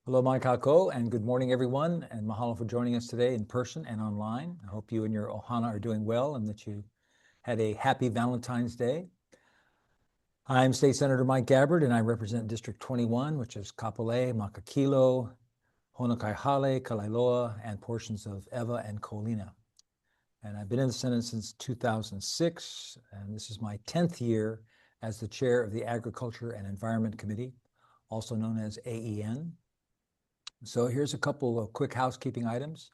Hello, Mai Kako, and good morning, everyone, and mahalo for joining us today in person and online. I hope you and your ohana are doing well and that you had a happy Valentine's Day. I'm State Senator Mike Gabbard, and I represent District 21, which is Kapolei, Makakilo, Honokaihale, Kalailoa, and portions of Ewa and Kolina. And I've been in the Senate since 2006, and this is my 10th year as the chair of the Agriculture and Environment Committee, also known as AEN. So here's a couple of quick housekeeping items.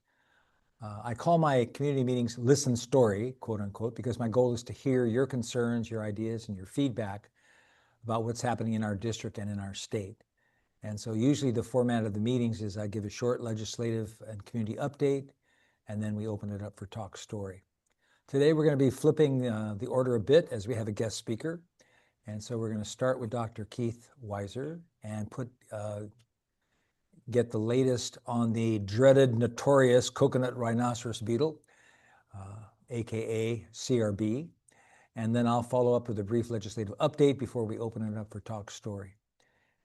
I call my community meetings listen story, quote unquote, because my goal is to hear your concerns, your ideas, and your feedback about what's happening in our district and in our state. And so usually the format of the meetings is I give a short legislative and community update, and then we open it up for talk story. Today we're going to be flipping the order a bit as we have a guest speaker. And so we're going to start with Dr. Keith Weiser and get the latest on the dreaded, notorious Coconut Rhinoceros Beetle, AKA CRB. And then I'll follow up with a brief legislative update before we open it up for talk story.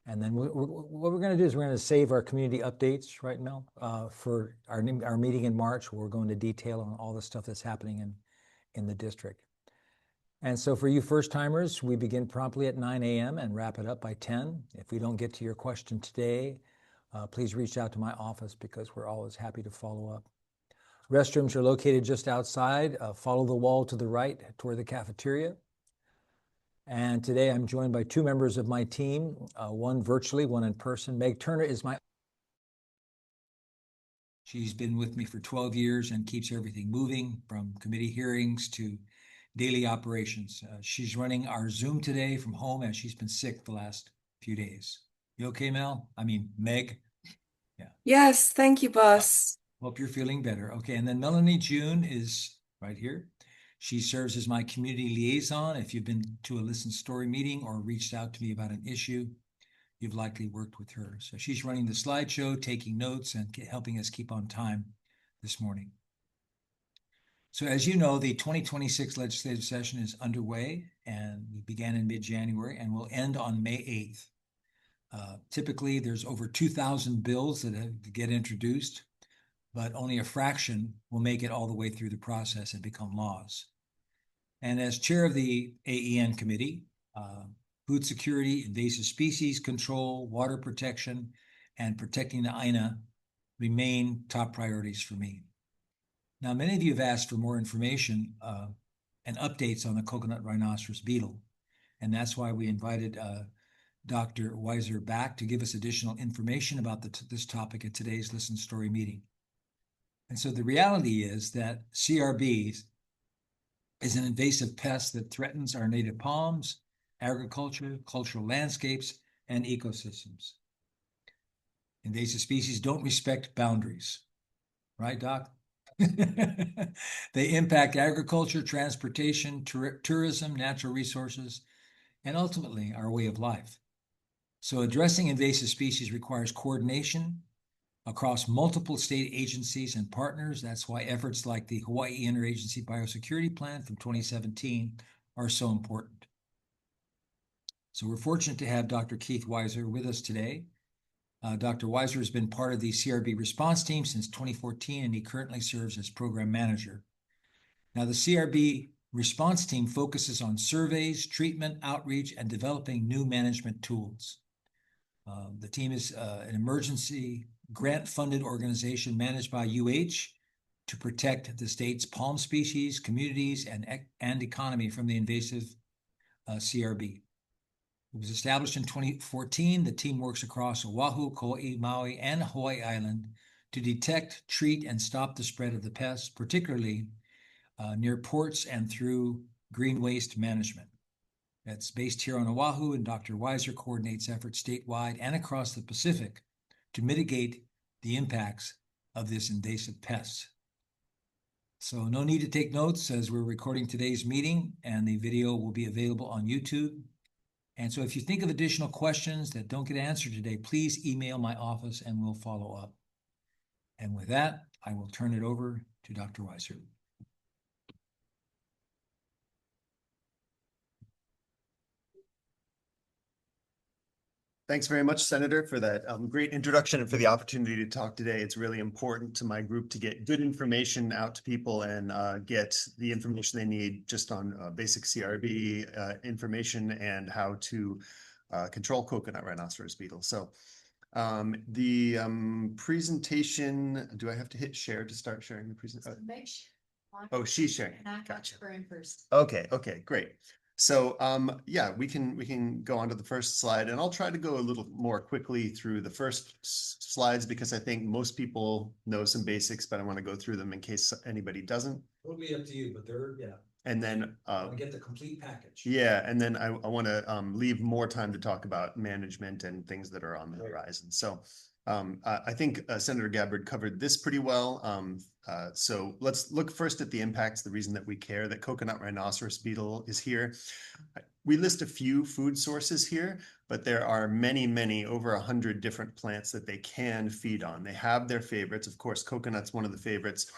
And then what we're going to do is we're going to save our community updates, right, Mel, for our meeting in March, where we're going to detail on all the stuff that's happening in the district. And so for you first timers, we begin promptly at 9 a.m. and wrap it up by 10. If we don't get to your question today, please reach out to my office because we're always happy to follow up. Restrooms are located just outside. Follow the wall to the right toward the cafeteria. And today I'm joined by two members of my team, one virtually, one in person. Meg Turner is She's been with me for 12 years and keeps everything moving from committee hearings to daily operations. She's running our Zoom today from home as she's been sick the last few days. You okay, Mel? I mean, Meg? Yeah. Yes, thank you, boss. Hope you're feeling better. Okay, and then Melanie June is right here. She serves as my community liaison. If you've been to a Listen Story meeting or reached out to me about an issue, you've likely worked with her. So she's running the slideshow, taking notes, and helping us keep on time this morning. So as you know, the 2026 legislative session is underway, and we began in mid-January and will end on May 8th. Typically, there's over 2,000 bills that get introduced, but only a fraction will make it all the way through the process and become laws. And as chair of the AEN committee, food security, invasive species control, water protection, and protecting the INA remain top priorities for me. Now, many of you have asked for more information and updates on the Coconut Rhinoceros Beetle, and that's why we invited Dr. Weiser back to give us additional information about this topic at today's Listen Story meeting. And so the reality is that CRB is an invasive pest that threatens our native palms, agriculture, cultural landscapes, and ecosystems. Invasive species don't respect boundaries, right, Doc? They impact agriculture, transportation, tourism, natural resources, and ultimately our way of life. So addressing invasive species requires coordination across multiple state agencies and partners. That's why efforts like the Hawaii Interagency Biosecurity Plan from 2017 are so important. So we're fortunate to have Dr. Keith Weiser with us today. Dr. Weiser has been part of the CRB Response Team since 2014, and he currently serves as program manager. Now, the CRB Response Team focuses on surveys, treatment, outreach, and developing new management tools. The team is an emergency grant-funded organization managed by UH to protect the state's palm species, communities, and economy from the invasive CRB. It was established in 2014. The team works across Oahu, Kauai, Maui, and Hawaii Island to detect, treat, and stop the spread of the pests, particularly near ports and through green waste management. That's based here on Oahu, and Dr. Weiser coordinates efforts statewide and across the Pacific to mitigate the impacts of this invasive pest. So no need to take notes as we're recording today's meeting, and the video will be available on YouTube. And so if you think of additional questions that don't get answered today, please email my office and we'll follow up. And with that, I will turn it over to Dr. Weiser. Thanks very much, Senator, for that great introduction and for the opportunity to talk today. It's really important to my group to get good information out to people and get the information they need just on basic CRB information and how to control coconut rhinoceros beetle. So the presentation, do I have to hit share to start sharing the presentation? Oh, she's sharing. Gotcha. Okay, great. So yeah, we can go on to the first slide, and I'll try to go a little more quickly through the first slides because I think most people know some basics, but I want to go through them in case anybody doesn't. Totally up to you, but yeah. And then get the complete package. Yeah, and then I want to leave more time to talk about management and things that are on the horizon. So I think Senator Gabbard covered this pretty well. So let's look first at the impacts, the reason that we care that coconut rhinoceros beetle is here. We list a few food sources here, but there are many, over 100 different plants that they can feed on. They have their favorites. Of course, coconut's one of the favorites.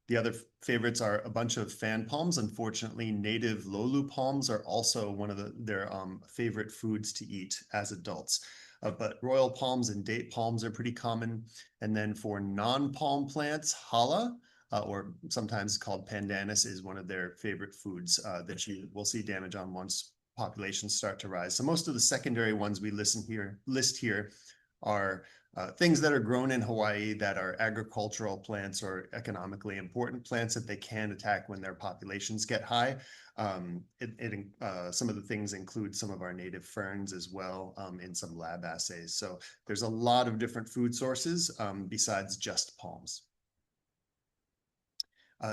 The other favorites are a bunch of fan palms. Unfortunately, native lolu palms are also one of their favorite foods to eat as adults. But royal palms and date palms are pretty common. And then for non-palm plants, challah, or sometimes called pandanus, is one of their favorite foods that you will see damage on once populations start to rise. So most of the secondary ones we list here are things that are grown in Hawaii that are agricultural plants or economically important plants that they can attack when their populations get high. Some of the things include some of our native ferns as well in some lab assays. So there's a lot of different food sources besides just palms.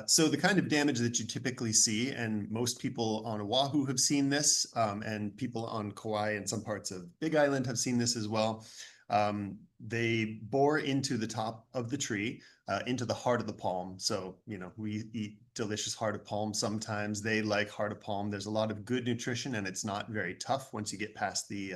So the kind of damage that you typically see, and most people on Oahu have seen this, and people on Kauai and some parts of Big Island have seen this as well. They bore into the top of the tree, into the heart of the palm. So, we eat delicious heart of palm sometimes. They like heart of palm. There's a lot of good nutrition, and it's not very tough once you get past the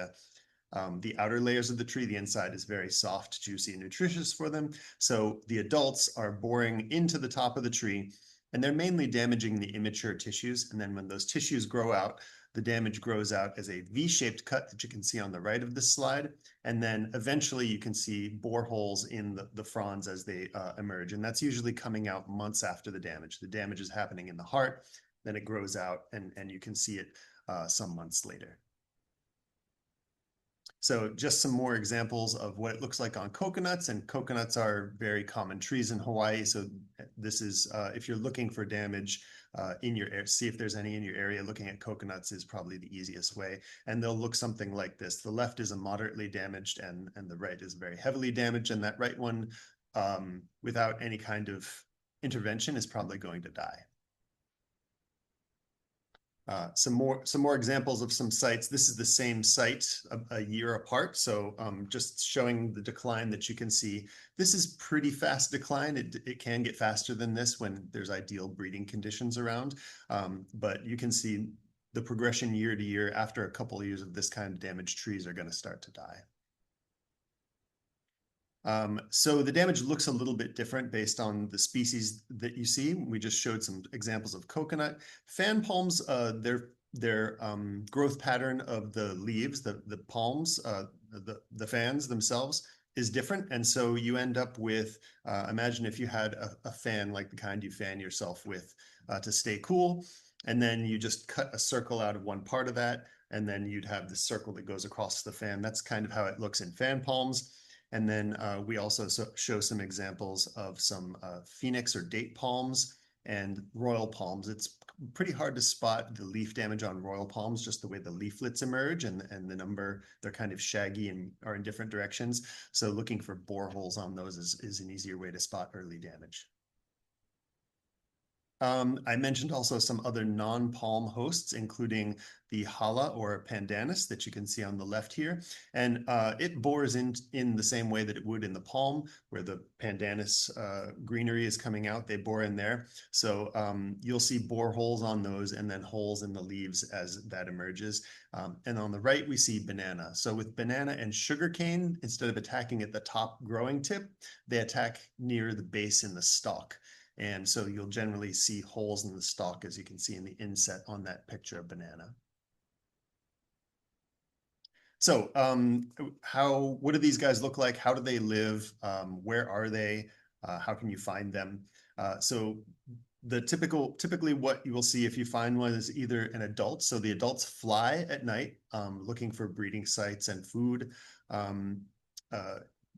outer layers of the tree. The inside is very soft, juicy, and nutritious for them. So the adults are boring into the top of the tree, and they're mainly damaging the immature tissues. And then when those tissues grow out, the damage grows out as a V-shaped cut that you can see on the right of this slide. And then eventually you can see boreholes in the fronds as they emerge. And that's usually coming out months after the damage. The damage is happening in the heart, then it grows out, and you can see it some months later. So just some more examples of what it looks like on coconuts, and coconuts are very common trees in Hawaii. So this is, if you're looking for damage in your area, see if there's any in your area, looking at coconuts is probably the easiest way. And they'll look something like this. The left is a moderately damaged and the right is very heavily damaged. And that right one, without any kind of intervention, is probably going to die. Some more examples of some sites. This is the same site a year apart. So just showing the decline that you can see. This is pretty fast decline. It can get faster than this when there's ideal breeding conditions around. But you can see the progression year to year. After a couple of years of this kind of damage, trees are going to start to die. So the damage looks a little bit different based on the species that you see. We just showed some examples of coconut. Fan palms, their growth pattern of the leaves, the palms, the fans themselves is different. And so you end up with, imagine if you had a fan like the kind you fan yourself with to stay cool, and then you just cut a circle out of one part of that, and then you'd have this circle that goes across the fan. That's kind of how it looks in fan palms. And then we also show some examples of some phoenix or date palms and royal palms. It's pretty hard to spot the leaf damage on royal palms, just the way the leaflets emerge and the number, they're kind of shaggy and are in different directions. So looking for boreholes on those is an easier way to spot early damage. I mentioned also some other non-palm hosts, including the challah or pandanus that you can see on the left here. And it bores in the same way that it would in the palm, where the pandanus greenery is coming out. They bore in there. So you'll see boreholes on those and then holes in the leaves as that emerges. And on the right, we see banana. So with banana and sugarcane, instead of attacking at the top growing tip, they attack near the base in the stalk. And so you'll generally see holes in the stalk, as you can see in the inset on that picture of banana. So what do these guys look like? How do they live? Where are they? How can you find them? So typically what you will see if you find one is either an adult. So the adults fly at night, looking for breeding sites and food,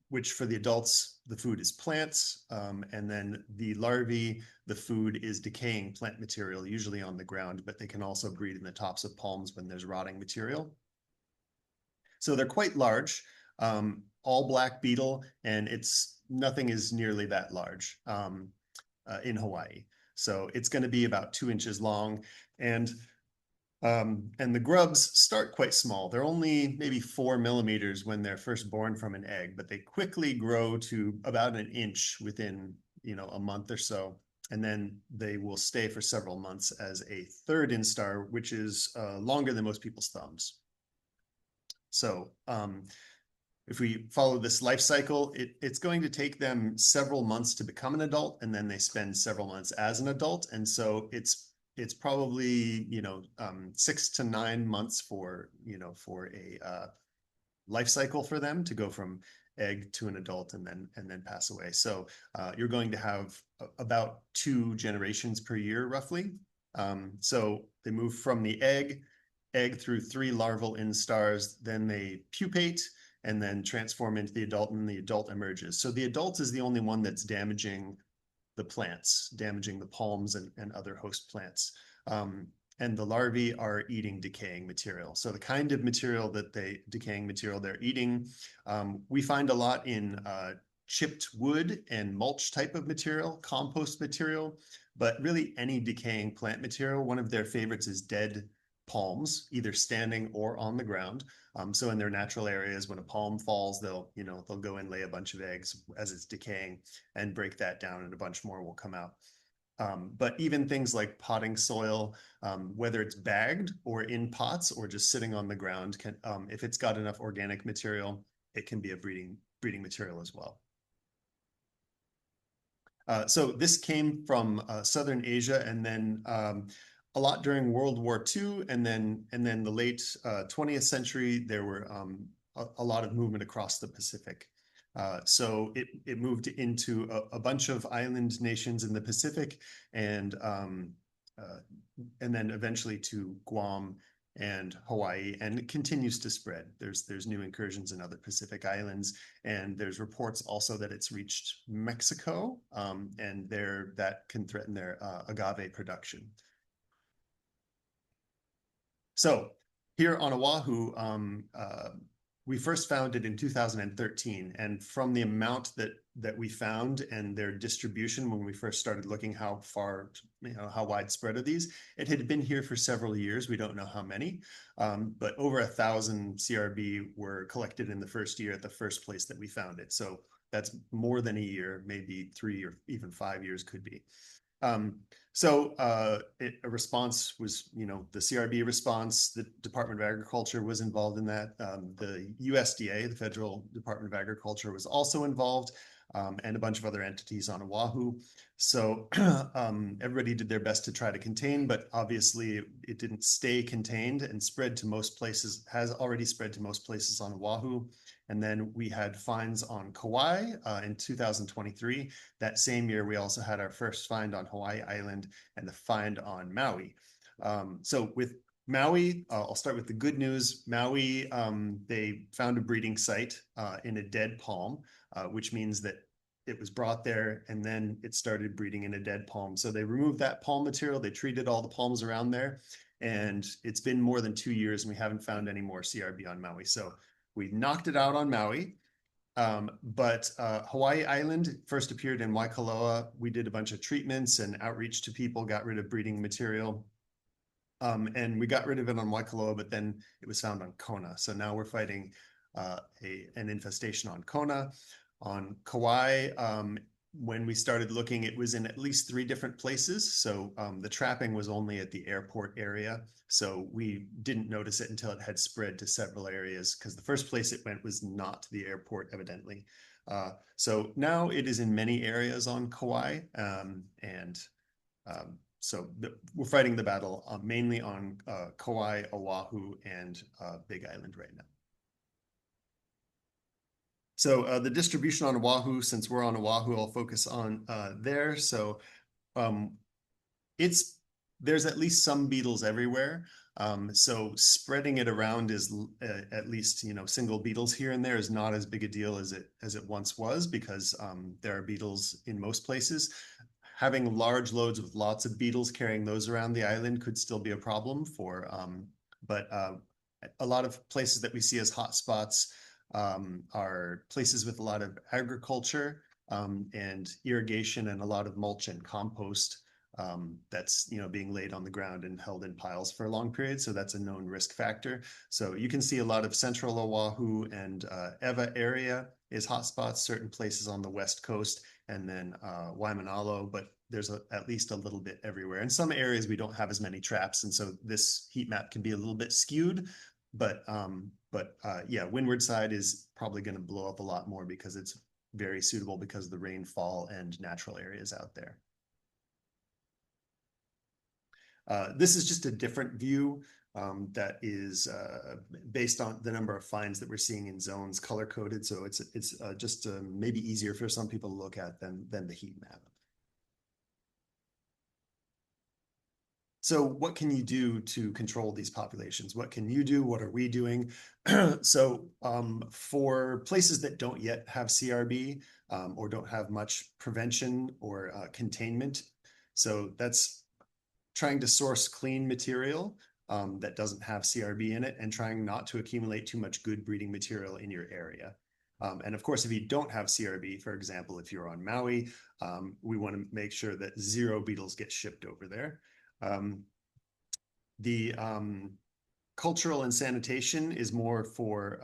which for the adults, the food is plants. And then the larvae, the food is decaying plant material, usually on the ground, but they can also breed in the tops of palms when there's rotting material. So they're quite large, all black beetle, and nothing is nearly that large in Hawaii. So it's going to be about 2 inches long, and the grubs start quite small. They're only maybe 4 millimeters when they're first born from an egg, but they quickly grow to about an inch within, a month or so. And then they will stay for several months as a third instar, which is longer than most people's thumbs. So if we follow this life cycle, it's going to take them several months to become an adult, and then they spend several months as an adult. And so it's probably 6 to 9 months for a life cycle for them to go from egg to an adult and then pass away. So you're going to have about 2 generations per year, roughly. So they move from the egg through 3 larval instars, then they pupate and then transform into the adult, and the adult emerges. So the adult is the only one that's damaging the plants, damaging the palms and other host plants. And the larvae are eating decaying material. So the kind of material decaying material they're eating, we find a lot in chipped wood and mulch type of material, compost material, but really any decaying plant material. One of their favorites is dead palms, either standing or on the ground. So in their natural areas, when a palm falls, they'll go and lay a bunch of eggs as it's decaying and break that down, and a bunch more will come out. But even things like potting soil, whether it's bagged or in pots or just sitting on the ground, if it's got enough organic material, it can be a breeding material as well. So this came from Southern Asia, and then a lot during World War II, and then the late 20th century, there were a lot of movement across the Pacific. So it moved into a bunch of island nations in the Pacific, and then eventually to Guam and Hawaii, and it continues to spread. There's new incursions in other Pacific islands, and there's reports also that it's reached Mexico, and that can threaten their agave production. So here on Oahu, we first found it in 2013, and from the amount that we found and their distribution when we first started looking how widespread are these, it had been here for several years. We don't know how many, but over 1,000 CRB were collected in the first year at the first place that we found it. So that's more than a year, maybe 3 or even 5 years could be. So a response was, the CRB response. The Department of Agriculture was involved in that. The USDA, the Federal Department of Agriculture, was also involved, and a bunch of other entities on Oahu. So everybody did their best to try to contain, but obviously it didn't stay contained and spread to most places, has already spread to most places on Oahu. And then we had finds on Kauai in 2023. That same year, we also had our first find on Hawaii Island and the find on Maui. So with Maui, I'll start with the good news. Maui, they found a breeding site in a dead palm, which means that it was brought there and then it started breeding in a dead palm. So they removed that palm material, they treated all the palms around there, and it's been more than 2 years and we haven't found any more CRB on Maui. So we knocked it out on Maui, but Hawaii Island first appeared in Waikoloa. We did a bunch of treatments and outreach to people, got rid of breeding material. And we got rid of it on Waikoloa, but then it was found on Kona. So now we're fighting an infestation on Kona. On Kauai, when we started looking, it was in at least 3 different places. So the trapping was only at the airport area. So we didn't notice it until it had spread to several areas, because the first place it went was not to the airport, evidently. So now it is in many areas on Kauai. So we're fighting the battle mainly on Kauai, Oahu, and Big Island right now. So the distribution on Oahu, since we're on Oahu, I'll focus on there. So um, there's at least some beetles everywhere. So spreading it around is at least, single beetles here and there is not as big a deal as it once was, because there are beetles in most places. Having large loads with lots of beetles carrying those around the island could still be a problem but a lot of places that we see as hotspots are places with a lot of agriculture and irrigation and a lot of mulch and compost that's being laid on the ground and held in piles for a long period. So that's a known risk factor. So you can see a lot of central Oahu and Ewa area is hotspots, certain places on the west coast, and then Waimanalo, but there's at least a little bit everywhere. In some areas we don't have as many traps, and so this heat map can be a little bit skewed. But yeah, windward side is probably going to blow up a lot more because it's very suitable because of the rainfall and natural areas out there. This is just a different view that is based on the number of finds that we're seeing in zones, color coded. So it's just maybe easier for some people to look at than the heat map. So what can you do to control these populations? What can you do? What are we doing? So for places that don't yet have CRB or don't have much prevention or containment, so that's trying to source clean material that doesn't have CRB in it and trying not to accumulate too much good breeding material in your area. And of course, if you don't have CRB, for example, if you're on Maui, we want to make sure that 0 beetles get shipped over there. The cultural and sanitation is more for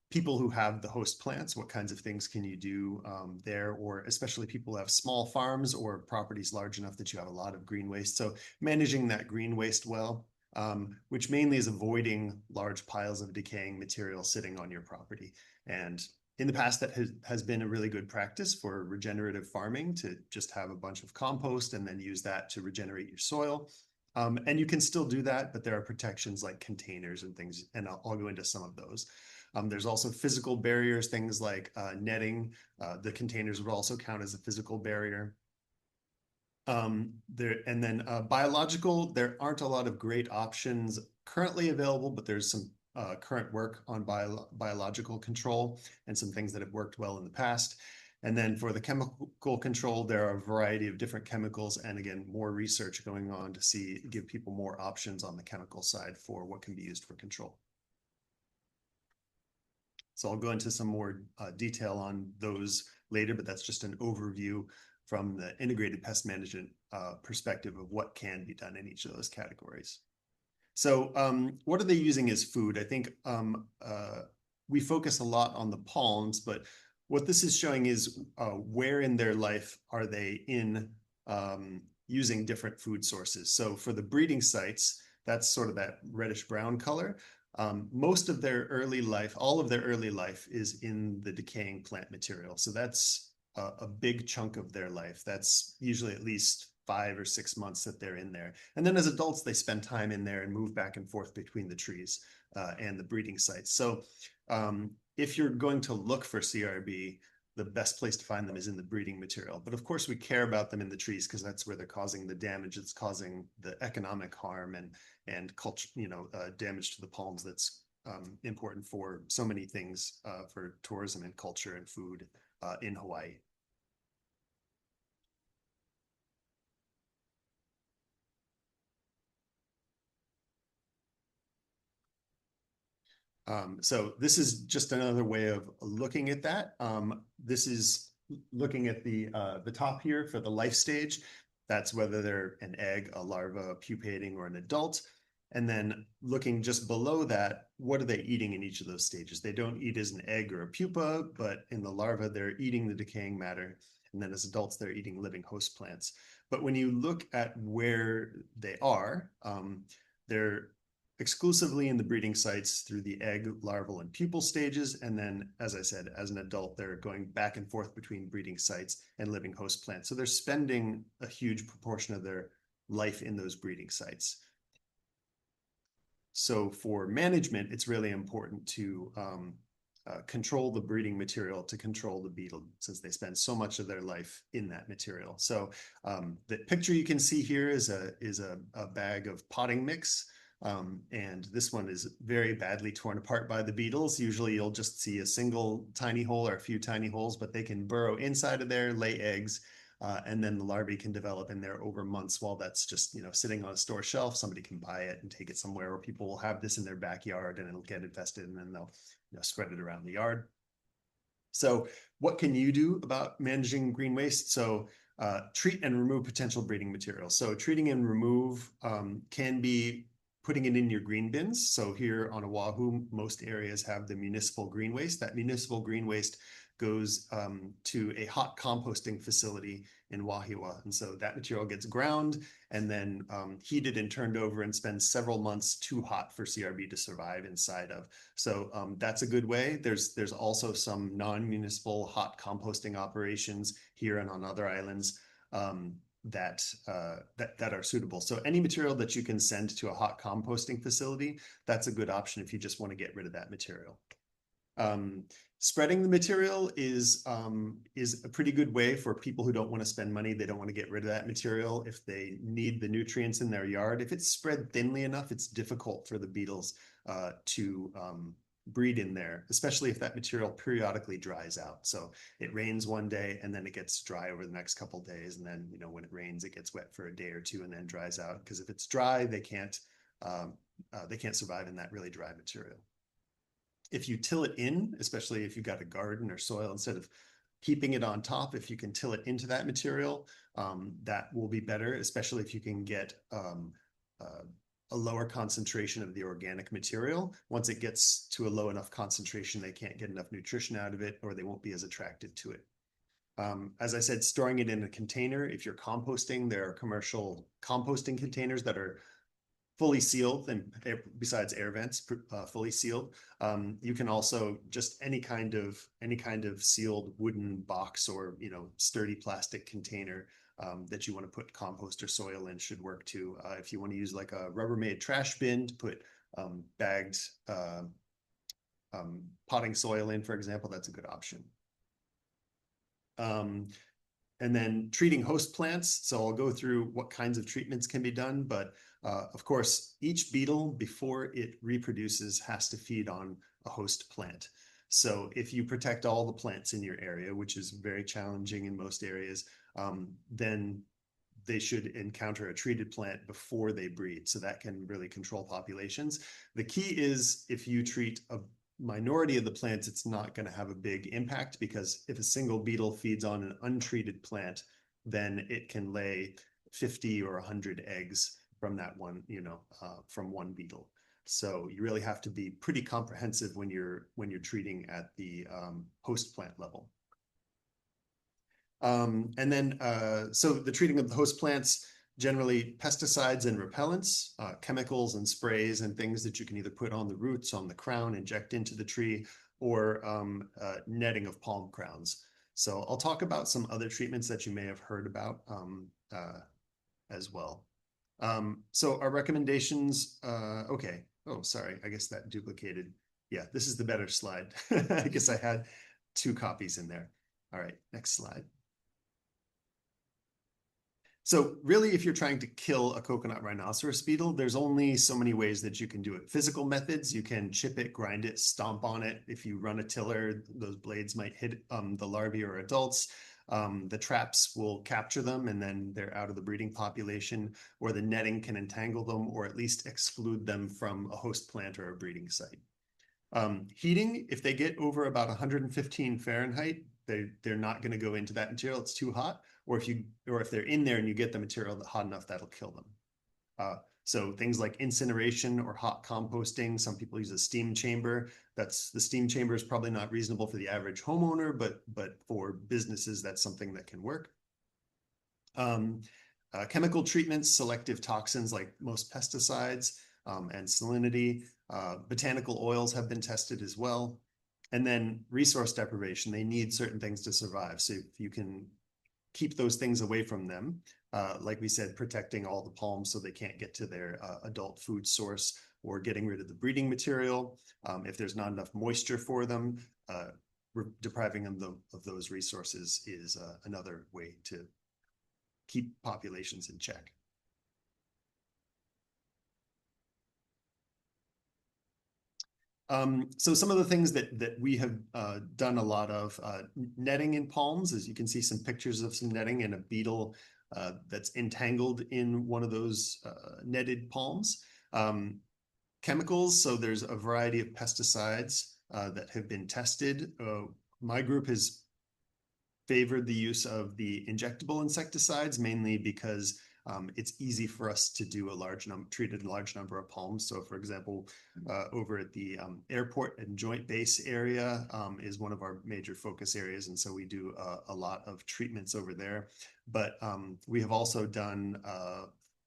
people who have the host plants. What kinds of things can you do there, or especially people who have small farms or properties large enough that you have a lot of green waste. So managing that green waste well, which mainly is avoiding large piles of decaying material sitting on your property. And in the past, that has been a really good practice for regenerative farming, to just have a bunch of compost and then use that to regenerate your soil. And you can still do that, but there are protections like containers and things, and I'll go into some of those. There's also physical barriers, things like netting. The containers would also count as a physical barrier. And then biological, there aren't a lot of great options currently available, but there's some current work on biological control and some things that have worked well in the past. And then for the chemical control, there are a variety of different chemicals, and again, more research going on to give people more options on the chemical side for what can be used for control. So I'll go into some more detail on those later, but that's just an overview from the integrated pest management perspective of what can be done in each of those categories. So what are they using as food? I think we focus a lot on the palms, but what this is showing is where in their life are they in using different food sources. So for the breeding sites, that's sort of that reddish brown color. Most of their early life, all of their early life is in the decaying plant material. So that's a big chunk of their life. That's usually at least 5 or 6 months that they're in there. And then as adults, they spend time in there and move back and forth between the trees and the breeding sites. So if you're going to look for CRB, the best place to find them is in the breeding material. But of course, we care about them in the trees because that's where they're causing the damage. It's causing the economic harm and culture, damage to the palms. That's important for so many things for tourism and culture and food in Hawaii. So this is just another way of looking at that. This is looking at the top here for the life stage. That's whether they're an egg, a larva, pupating, or an adult. And then looking just below that, what are they eating in each of those stages? They don't eat as an egg or a pupa, but in the larva, they're eating the decaying matter. And then as adults, they're eating living host plants. But when you look at where they are, they're exclusively in the breeding sites through the egg, larval, and pupal stages. And then, as I said, as an adult, they're going back and forth between breeding sites and living host plants. So they're spending a huge proportion of their life in those breeding sites. So for management, it's really important to control the breeding material to control the beetle, since they spend so much of their life in that material. So the picture you can see here is a bag of potting mix. And this one is very badly torn apart by the beetles. Usually you'll just see a single tiny hole or a few tiny holes, but they can burrow inside of there, lay eggs, and then the larvae can develop in there over months while that's just, sitting on a store shelf. Somebody can buy it and take it somewhere, or people will have this in their backyard and it'll get infested, and then they'll spread it around the yard. So what can you do about managing green waste? So treat and remove potential breeding material. So treating and remove can be putting it in your green bins. So here on Oahu, most areas have the municipal green waste. That municipal green waste goes to a hot composting facility in Wahiawa. And so that material gets ground and then heated and turned over and spends several months too hot for CRB to survive inside of. So that's a good way. There's also some non-municipal hot composting operations here and on other islands that are suitable. So any material that you can send to a hot composting facility, that's a good option if you just want to get rid of that material. Spreading the material is a pretty good way for people who don't want to spend money. They don't want to get rid of that material if they need the nutrients in their yard. If it's spread thinly enough, it's difficult for the beetles to breed in there, especially if that material periodically dries out. So it rains one day and then it gets dry over the next couple of days. And then, when it rains, it gets wet for a day or two and then dries out. Because if it's dry, they can't survive in that really dry material. If you till it in, especially if you've got a garden or soil, instead of keeping it on top, if you can till it into that material, that will be better, especially if you can get a lower concentration of the organic material. Once it gets to a low enough concentration, they can't get enough nutrition out of it, or they won't be as attracted to it. As I said, storing it in a container. If you're composting, there are commercial composting containers that are fully sealed, and besides air vents, fully sealed. You can also just any kind of sealed wooden box or sturdy plastic container that you want to put compost or soil in should work too. If you want to use like a Rubbermaid trash bin to put bagged potting soil in, for example, that's a good option. And then treating host plants. So I'll go through what kinds of treatments can be done, but of course, each beetle before it reproduces has to feed on a host plant. So if you protect all the plants in your area, which is very challenging in most areas, then they should encounter a treated plant before they breed. So that can really control populations. The key is if you treat a minority of the plants, it's not going to have a big impact, because if a single beetle feeds on an untreated plant, then it can lay 50 or 100 eggs from that one, from one beetle. So you really have to be pretty comprehensive when you're treating at the host plant level. And then, so the treating of the host plants, generally pesticides and repellents, chemicals and sprays and things that you can either put on the roots, on the crown, inject into the tree, or netting of palm crowns. So I'll talk about some other treatments that you may have heard about as well. So our recommendations, okay. Oh, sorry, I guess that duplicated. Yeah, this is the better slide. I guess I had 2 copies in there. All right, next slide. So really, if you're trying to kill a coconut rhinoceros beetle, there's only so many ways that you can do it. Physical methods, you can chip it, grind it, stomp on it. If you run a tiller, those blades might hit the larvae or adults. The traps will capture them and then they're out of the breeding population, or the netting can entangle them or at least exclude them from a host plant or a breeding site. Heating, if they get over about 115 Fahrenheit, they're not going to go into that material. It's too hot. Or if they're in there and you get the material hot enough, that'll kill them. So things like incineration or hot composting. Some people use a steam chamber. The steam chamber is probably not reasonable for the average homeowner, but for businesses, that's something that can work. Chemical treatments, selective toxins like most pesticides, and salinity. Botanical oils have been tested as well. And then resource deprivation. They need certain things to survive. So if you can keep those things away from them, like we said, protecting all the palms so they can't get to their adult food source, or getting rid of the breeding material. If there's not enough moisture for them, depriving them of those resources is another way to keep populations in check. So some of the things that we have done a lot of netting in palms, as you can see some pictures of some netting and a beetle that's entangled in one of those netted palms. Chemicals, so there's a variety of pesticides that have been tested. My group has favored the use of the injectable insecticides, mainly because it's easy for us to do treated a large number of palms. So for example, over at the airport and joint base area is one of our major focus areas. And so we do a lot of treatments over there. But we have also done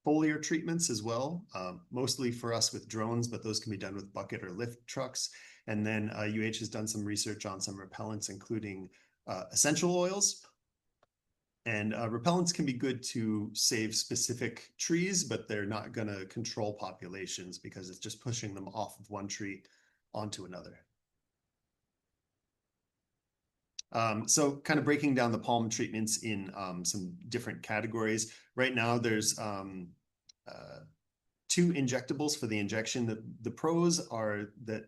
foliar treatments as well, mostly for us with drones, but those can be done with bucket or lift trucks. And then UH has done some research on some repellents, including essential oils. And repellents can be good to save specific trees, but they're not going to control populations because it's just pushing them off of one tree onto another. So kind of breaking down the palm treatments in some different categories. Right now, there's 2 injectables for the injection. The pros are that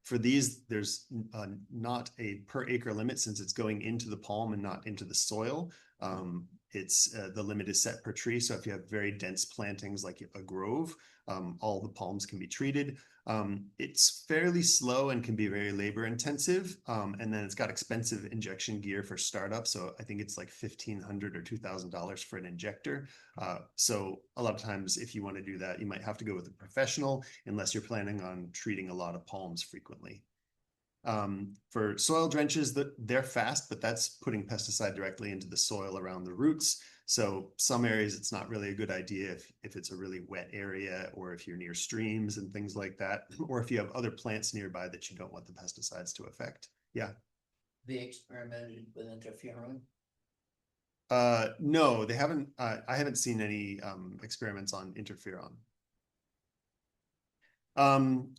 for these, there's not a per acre limit since it's going into the palm and not into the soil. The limit is set per tree. So if you have very dense plantings like a grove, all the palms can be treated. It's fairly slow and can be very labor intensive. And then it's got expensive injection gear for startup. So I think it's like $1,500 or $2,000 for an injector. So a lot of times if you want to do that, you might have to go with a professional unless you're planning on treating a lot of palms frequently. For soil drenches, they're fast, but that's putting pesticide directly into the soil around the roots. So some areas it's not really a good idea if it's a really wet area or if you're near streams and things like that, or if you have other plants nearby that you don't want the pesticides to affect. Yeah. They experimented with interferon? No, they haven't. I haven't seen any experiments on interferon.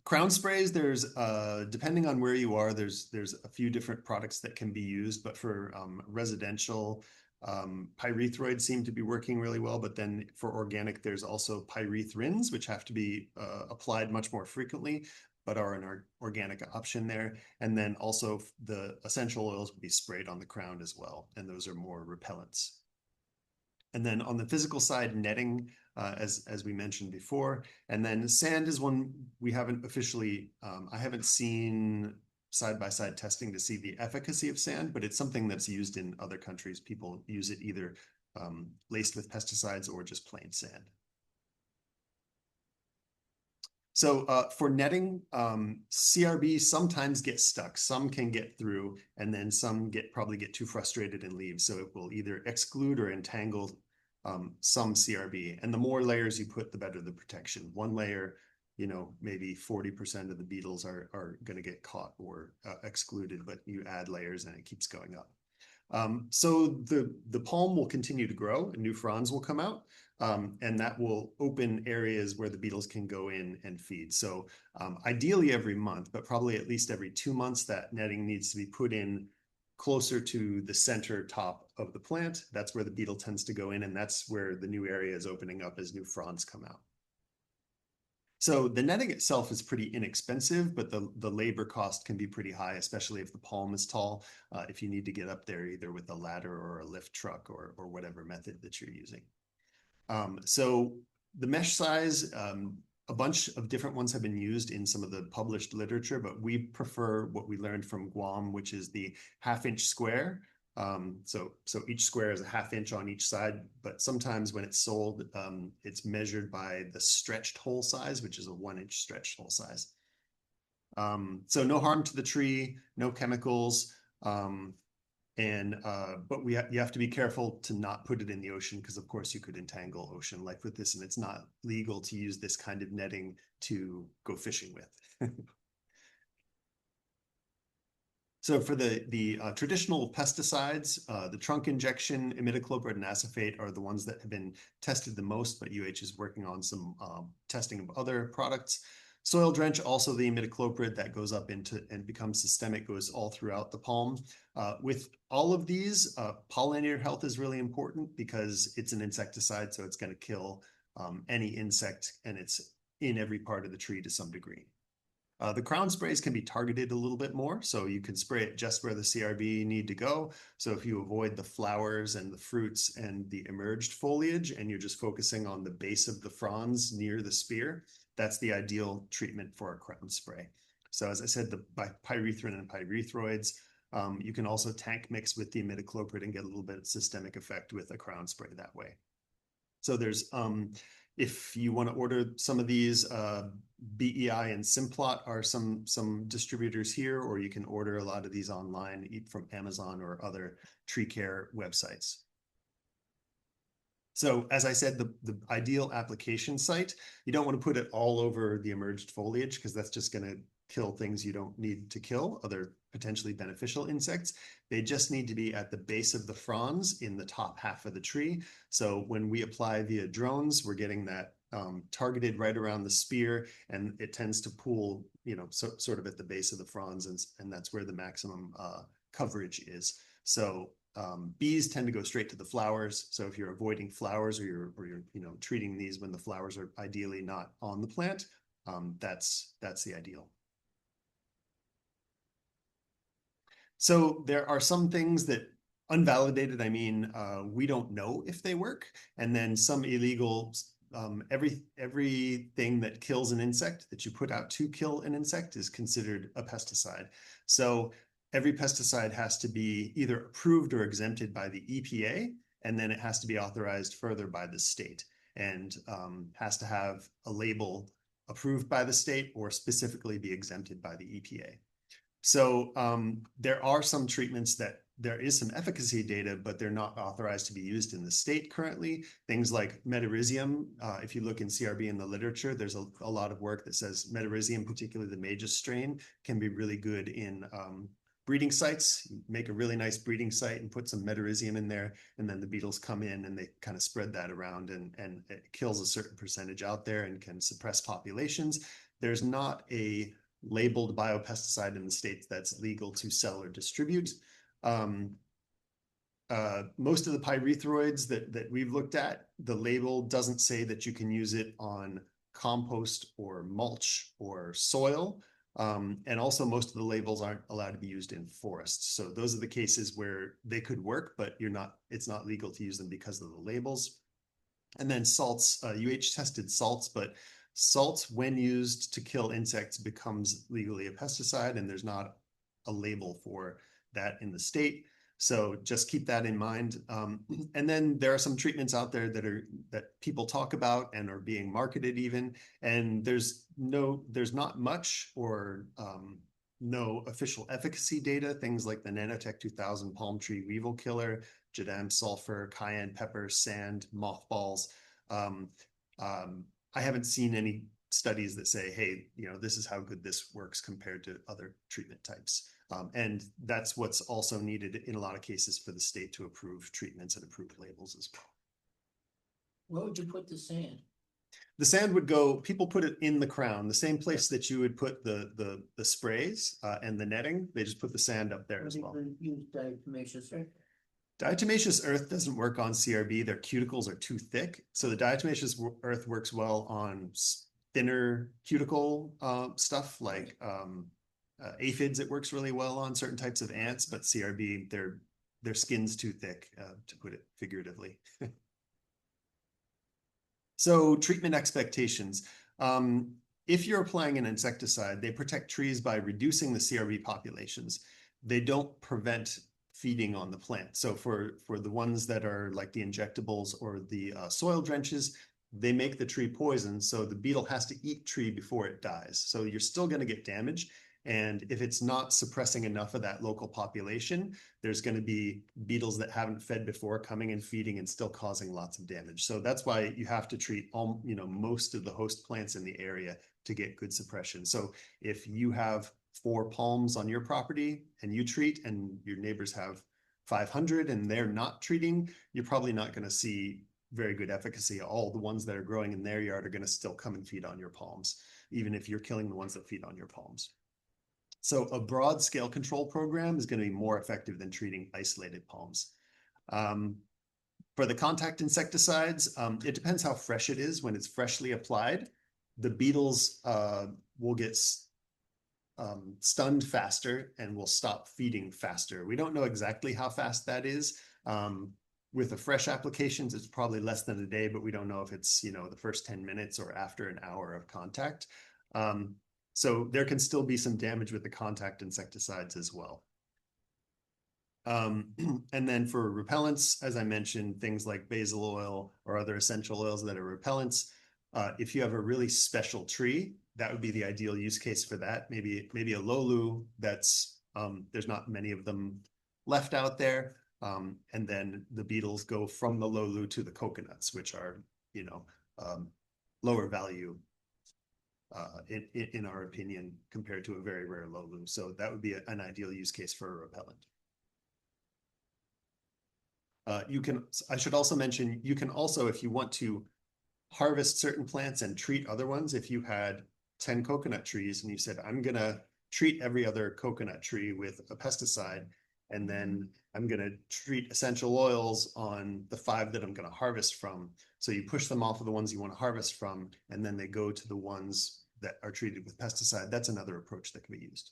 Crown sprays, there's depending on where you are, there's a few different products that can be used, but for residential, pyrethroids seem to be working really well. But then for organic, there's also pyrethrins, which have to be applied much more frequently, but are an organic option there. And then also the essential oils would be sprayed on the crown as well, and those are more repellents. And then on the physical side, netting, as we mentioned before. And then sand is one we haven't officially, I haven't seen side-by-side testing to see the efficacy of sand, but it's something that's used in other countries. People use it either laced with pesticides or just plain sand. So for netting, CRB sometimes gets stuck. Some can get through, and then some probably get too frustrated and leave. So it will either exclude or entangle some CRB. And the more layers you put, the better the protection. One layer, maybe 40% of the beetles are going to get caught or excluded, but you add layers and it keeps going up. So the palm will continue to grow and new fronds will come out. And that will open areas where the beetles can go in and feed. So ideally every month, but probably at least every 2 months, that netting needs to be put in closer to the center top of the plant. That's where the beetle tends to go in, and that's where the new area is opening up as new fronds come out. So the netting itself is pretty inexpensive, but the labor cost can be pretty high, especially if the palm is tall, if you need to get up there either with a ladder or a lift truck or whatever method that you're using. So the mesh size, a bunch of different ones have been used in some of the published literature, but we prefer what we learned from Guam, which is the 1/2 inch square. So each square is a 1/2 inch on each side, but sometimes when it's sold, it's measured by the stretched hole size, which is a 1 inch stretched hole size. So no harm to the tree, no chemicals. But you have to be careful to not put it in the ocean because of course you could entangle ocean life with this, and it's not legal to use this kind of netting to go fishing with. So for the traditional pesticides, the trunk injection, imidacloprid and acephate are the ones that have been tested the most, but UH is working on some testing of other products. Soil drench, also the imidacloprid that goes up into and becomes systemic, goes all throughout the palm. With all of these, pollinator health is really important because it's an insecticide, so it's going to kill any insect, and it's in every part of the tree to some degree. The crown sprays can be targeted a little bit more, so you can spray it just where the CRB need to go. So if you avoid the flowers and the fruits and the emerged foliage, and you're just focusing on the base of the fronds near the spear, that's the ideal treatment for a crown spray. So as I said, by pyrethrin and pyrethroids, you can also tank mix with the imidacloprid and get a little bit of systemic effect with a crown spray that way. So there's, if you want to order some of these, BEI and Simplot are some distributors here, or you can order a lot of these online from Amazon or other tree care websites. So as I said, the ideal application site, you don't want to put it all over the emerged foliage because that's just going to kill things you don't need to kill, other potentially beneficial insects. They just need to be at the base of the fronds in the top half of the tree. So when we apply via drones, we're getting that targeted right around the spear, and it tends to pool, you know, sort of at the base of the fronds, and that's where the maximum coverage is. So bees tend to go straight to the flowers. So if you're avoiding flowers, or you're you know, treating these when the flowers are ideally not on the plant, that's the ideal. So there are some things that unvalidated, I mean, we don't know if they work, and then some illegal. Everything that kills an insect that you put out to kill an insect is considered a pesticide. So every pesticide has to be either approved or exempted by the EPA, and then it has to be authorized further by the state, and has to have a label approved by the state or specifically be exempted by the EPA. So there are some treatments that there is some efficacy data, but they're not authorized to be used in the state currently. Things like metarhizium, if you look in CRB in the literature, there's a lot of work that says metarhizium, particularly the Magus strain, can be really good in breeding sites. Make a really nice breeding site and put some metarhizium in there, and then the beetles come in and they kind of spread that around, and it kills a certain percentage out there and can suppress populations. There's not a labeled biopesticide in the states that's legal to sell or distribute. Most of the pyrethroids that we've looked at, the label doesn't say that you can use it on compost or mulch or soil. And also most of the labels aren't allowed to be used in forests. So those are the cases where they could work, but it's not legal to use them because of the labels. And then salts, UH tested salts, but salts, when used to kill insects, becomes legally a pesticide, and there's not a label for that in the state. So just keep that in mind. And then there are some treatments out there that people talk about and are being marketed even, and there's not much or no official efficacy data. Things like the Nanotech 2000 palm tree weevil killer, Jadam sulfur, cayenne pepper, sand, mothballs. I haven't seen any studies that say, hey, you know, this is how good this works compared to other treatment types. And that's what's also needed in a lot of cases for the state to approve treatments and approve labels as well. Where would you put the sand? The sand would go, people put it in the crown, the same place that you would put the sprays and the netting. They just put the sand up there as well. Use diatomaceous earth. Diatomaceous earth doesn't work on CRB. Their cuticles are too thick. So the diatomaceous earth works well on thinner cuticle stuff like aphids. It works really well on certain types of ants, but CRB, their skin's too thick, to put it figuratively. So treatment expectations. If you're applying an insecticide, they protect trees by reducing the CRB populations. They don't prevent feeding on the plant. So for the ones that are like the injectables or the soil drenches, they make the tree poison. So the beetle has to eat tree before it dies. So you're still going to get damage. And if it's not suppressing enough of that local population, there's going to be beetles that haven't fed before coming and feeding and still causing lots of damage. So that's why you have to treat most of the host plants in the area to get good suppression. So if you have 4 palms on your property and you treat, and your neighbors have 500 and they're not treating, you're probably not going to see very good efficacy. All the ones that are growing in their yard are going to still come and feed on your palms, even if you're killing the ones that feed on your palms. So a broad scale control program is going to be more effective than treating isolated palms. For the contact insecticides, it depends how fresh it is. When it's freshly applied, the beetles will get stunned faster and will stop feeding faster. We don't know exactly how fast that is. With the fresh applications, it's probably less than a day, but we don't know if it's, you know, the first 10 minutes or after an hour of contact. So there can still be some damage with the contact insecticides as well. And then for repellents, as I mentioned, things like basil oil or other essential oils that are repellents. If you have a really special tree, that would be the ideal use case for that. Maybe a lolu that's, there's not many of them left out there. And then the beetles go from the lolu to the coconuts, which are, you know, lower value in our opinion, compared to a very rare lolu. So that would be an ideal use case for a repellent. I should also mention, you can also, if you want to harvest certain plants and treat other ones, if you had 10 coconut trees and you said, I'm going to treat every other coconut tree with a pesticide, and then I'm going to treat essential oils on the 5 that I'm going to harvest from. So you push them off of the ones you want to harvest from, and then they go to the ones that are treated with pesticide. That's another approach that can be used.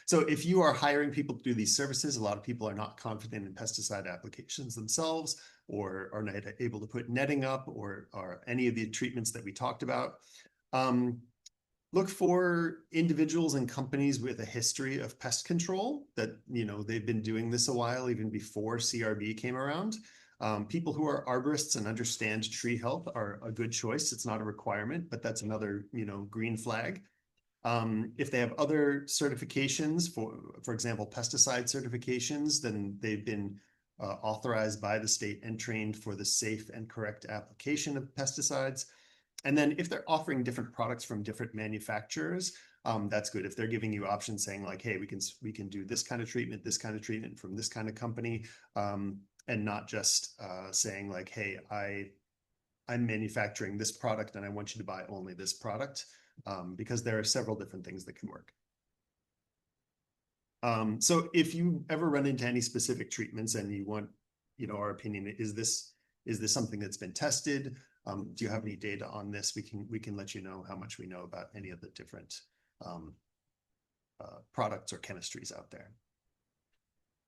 So if you are hiring people to do these services, a lot of people are not confident in pesticide applications themselves, or are not able to put netting up, or any of the treatments that we talked about. Look for individuals and companies with a history of pest control that, you know, they've been doing this a while, even before CRB came around. People who are arborists and understand tree health are a good choice. It's not a requirement, but that's another, you know, green flag. If they have other certifications, for example, pesticide certifications, then they've been authorized by the state and trained for the safe and correct application of pesticides. And then if they're offering different products from different manufacturers, that's good. If they're giving you options saying like, hey, we can do this kind of treatment from this kind of company, and not just saying like, hey, I'm manufacturing this product and I want you to buy only this product, because there are several different things that can work. So if you ever run into any specific treatments and you want, you know, our opinion, is this something that's been tested? Do you have any data on this? We can let you know how much we know about any of the different products or chemistries out there.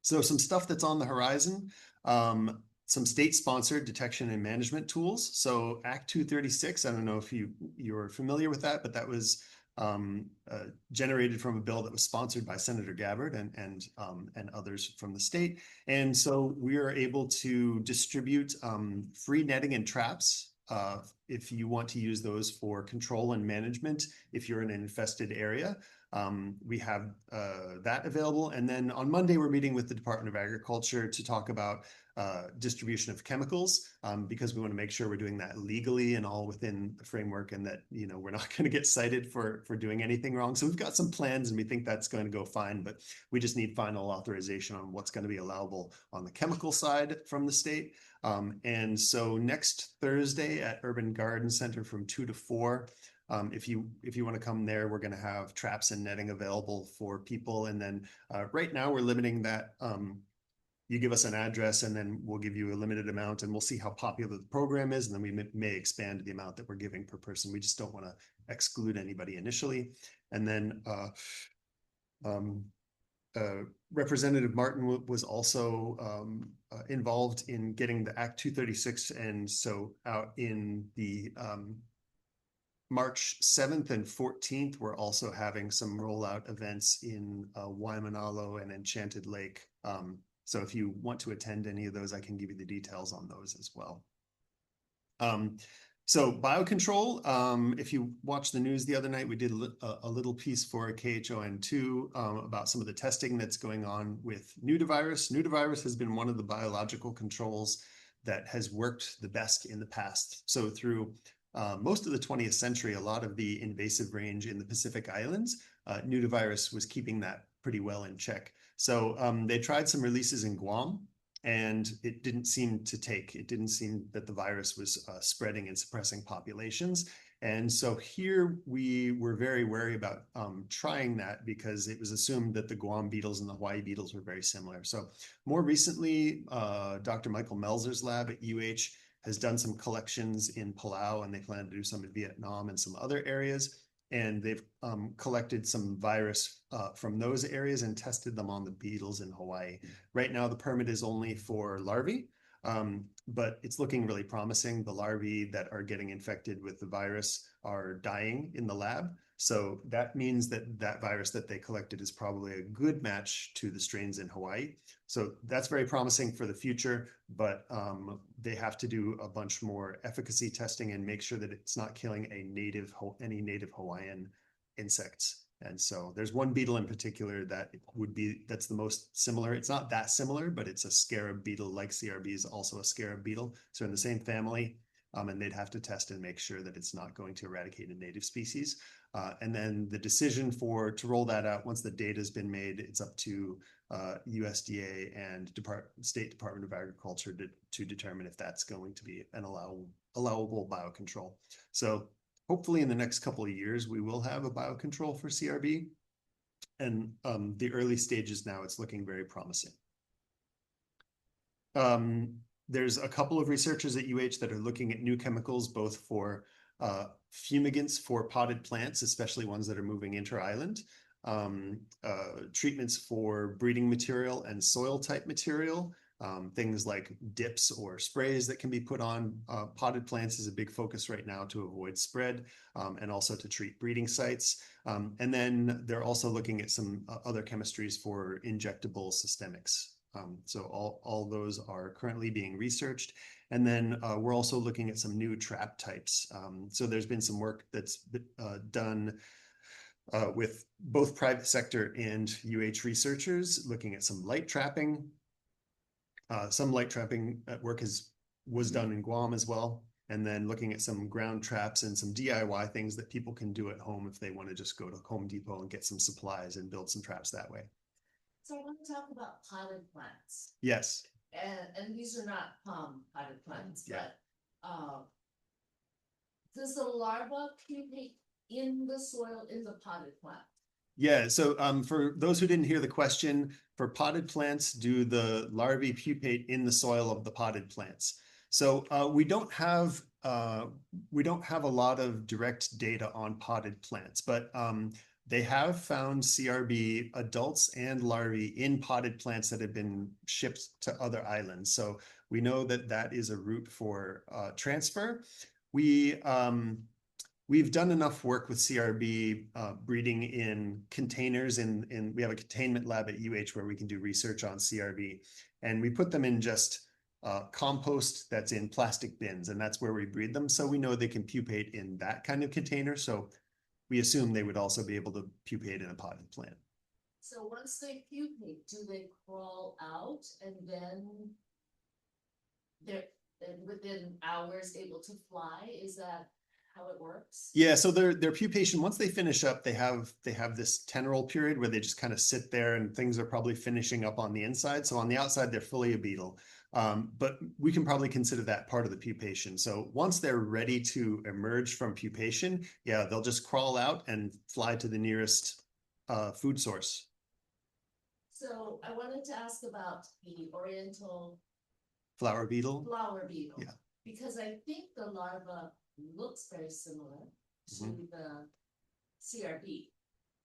So some stuff that's on the horizon, some state-sponsored detection and management tools. So Act 236, I don't know if you're familiar with that, but that was generated from a bill that was sponsored by Senator Gabbard and others from the state. And so we are able to distribute free netting and traps if you want to use those for control and management if you're in an infested area. We have that available. And then on Monday, we're meeting with the Department of Agriculture to talk about distribution of chemicals, because we want to make sure we're doing that legally and all within the framework, and that, you know, we're not going to get cited for doing anything wrong. So we've got some plans and we think that's going to go fine, but we just need final authorization on what's going to be allowable on the chemical side from the state. And so next Thursday at Urban Garden Center from 2 to 4, if you want to come there, we're going to have traps and netting available for people. And then right now we're limiting that. You give us an address and then we'll give you a limited amount, and we'll see how popular the program is. And then we may expand the amount that we're giving per person. We just don't want to exclude anybody initially. And then Representative Martin was also involved in getting the Act 236. And so out in the March 7th and 14th, we're also having some rollout events in Waimanalo and Enchanted Lake. So if you want to attend any of those, I can give you the details on those as well. So biocontrol, if you watched the news the other night, we did a little piece for KHON2 about some of the testing that's going on with nudibvirus. Nudibvirus has been one of the biological controls that has worked the best in the past. So through most of the 20th century, a lot of the invasive range in the Pacific Islands nudibvirus was keeping that pretty well in check. So they tried some releases in Guam, and it didn't seem to take. It didn't seem that the virus was spreading and suppressing populations. And so here we were very wary about trying that because it was assumed that the Guam beetles and the Hawaii beetles were very similar. So more recently, Dr. Michael Melzer's lab at UH has done some collections in Palau, and they plan to do some in Vietnam and some other areas. And they've collected some virus from those areas and tested them on the beetles in Hawaii. Right now, the permit is only for larvae, but it's looking really promising. The larvae that are getting infected with the virus are dying in the lab. So that means that that virus that they collected is probably a good match to the strains in Hawaii. So that's very promising for the future, but they have to do a bunch more efficacy testing and make sure that it's not killing any native Hawaiian insects. And so there's one beetle in particular that's the most similar. It's not that similar, but it's a scarab beetle, like CRB is also a scarab beetle. So in the same family, and they'd have to test and make sure that it's not going to eradicate a native species. And then the decision to roll that out, once the data has been made, it's up to USDA and State Department of Agriculture to determine if that's going to be an allowable biocontrol. So hopefully in the next couple of years, we will have a biocontrol for CRB. And the early stages now, it's looking very promising. There's a couple of researchers at UH that are looking at new chemicals, both for fumigants for potted plants, especially ones that are moving inter-island, treatments for breeding material and soil type material, things like dips or sprays that can be put on potted plants is a big focus right now to avoid spread, and also to treat breeding sites. And then they're also looking at some other chemistries for injectable systemics. So all those are currently being researched. And then we're also looking at some new trap types. So there's been some work that's done with both private sector and UH researchers looking at some light trapping. Some light trapping work was done in Guam as well. And then looking at some ground traps and some DIY things that people can do at home if they want to just go to Home Depot and get some supplies and build some traps that way. So I want to talk about potted plants. Yes. And these are not palm potted plants, Yeah. but does the larva pupate in the soil in the potted plant? Yeah, so for those who didn't hear the question, for potted plants, do the larvae pupate in the soil of the potted plants? So we don't have a lot of direct data on potted plants, but they have found CRB adults and larvae in potted plants that have been shipped to other islands. So we know that that is a route for transfer. We've done enough work with CRB breeding in containers, and we have a containment lab at UH where we can do research on CRB, and we put them in just compost that's in plastic bins, and that's where we breed them. So we know they can pupate in that kind of container. So we assume they would also be able to pupate in a potted plant. So once they pupate, do they crawl out and then they're within hours able to fly? Is that how it works? Yeah, so their pupation, once they finish up, they have this teneral period where they just kind of sit there and things are probably finishing up on the inside. So on the outside, they're fully a beetle. But we can probably consider that part of the pupation. So once they're ready to emerge from pupation, yeah, they'll just crawl out and fly to the nearest food source. So I wanted to ask about the oriental Flower beetle? flower beetle. Yeah. Because I think the larva looks very similar to the CRB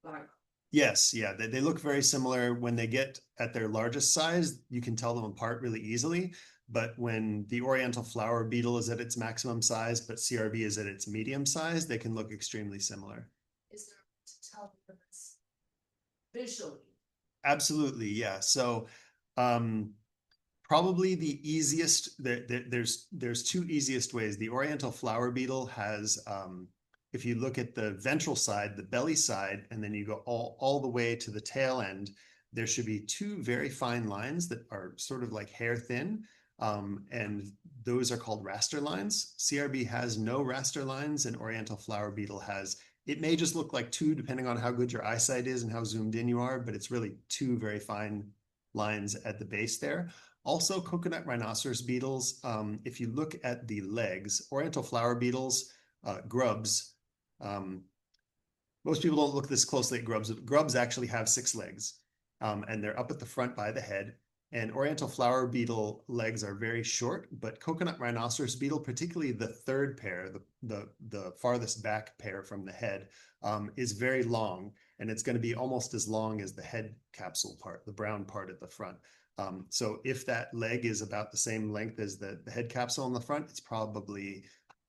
larva. Yes, yeah, they look very similar. When they get at their largest size, you can tell them apart really easily. But when the oriental flower beetle is at its maximum size, but CRB is at its medium size, they can look extremely similar. Is there a way to tell the difference visually? Absolutely, yeah. So probably the easiest, there's two easiest ways. The oriental flower beetle has, if you look at the ventral side, the belly side, and then you go all the way to the tail end, there should be two very fine lines that are sort of like hair thin. And those are called raster lines. CRB has no raster lines, and oriental flower beetle has It may just look like two, depending on how good your eyesight is and how zoomed in you are, but it's really two very fine lines at the base there. Also, coconut rhinoceros beetles, if you look at the legs, oriental flower beetles, grubs, most people don't look this closely at grubs. Grubs actually have 6 legs, and they're up at the front by the head. And oriental flower beetle legs are very short, but coconut rhinoceros beetle, particularly the third pair, the farthest back pair from the head, is very long, and it's going to be almost as long as the head capsule part, the brown part at the front. So if that leg is about the same length as the head capsule in the front, it's probably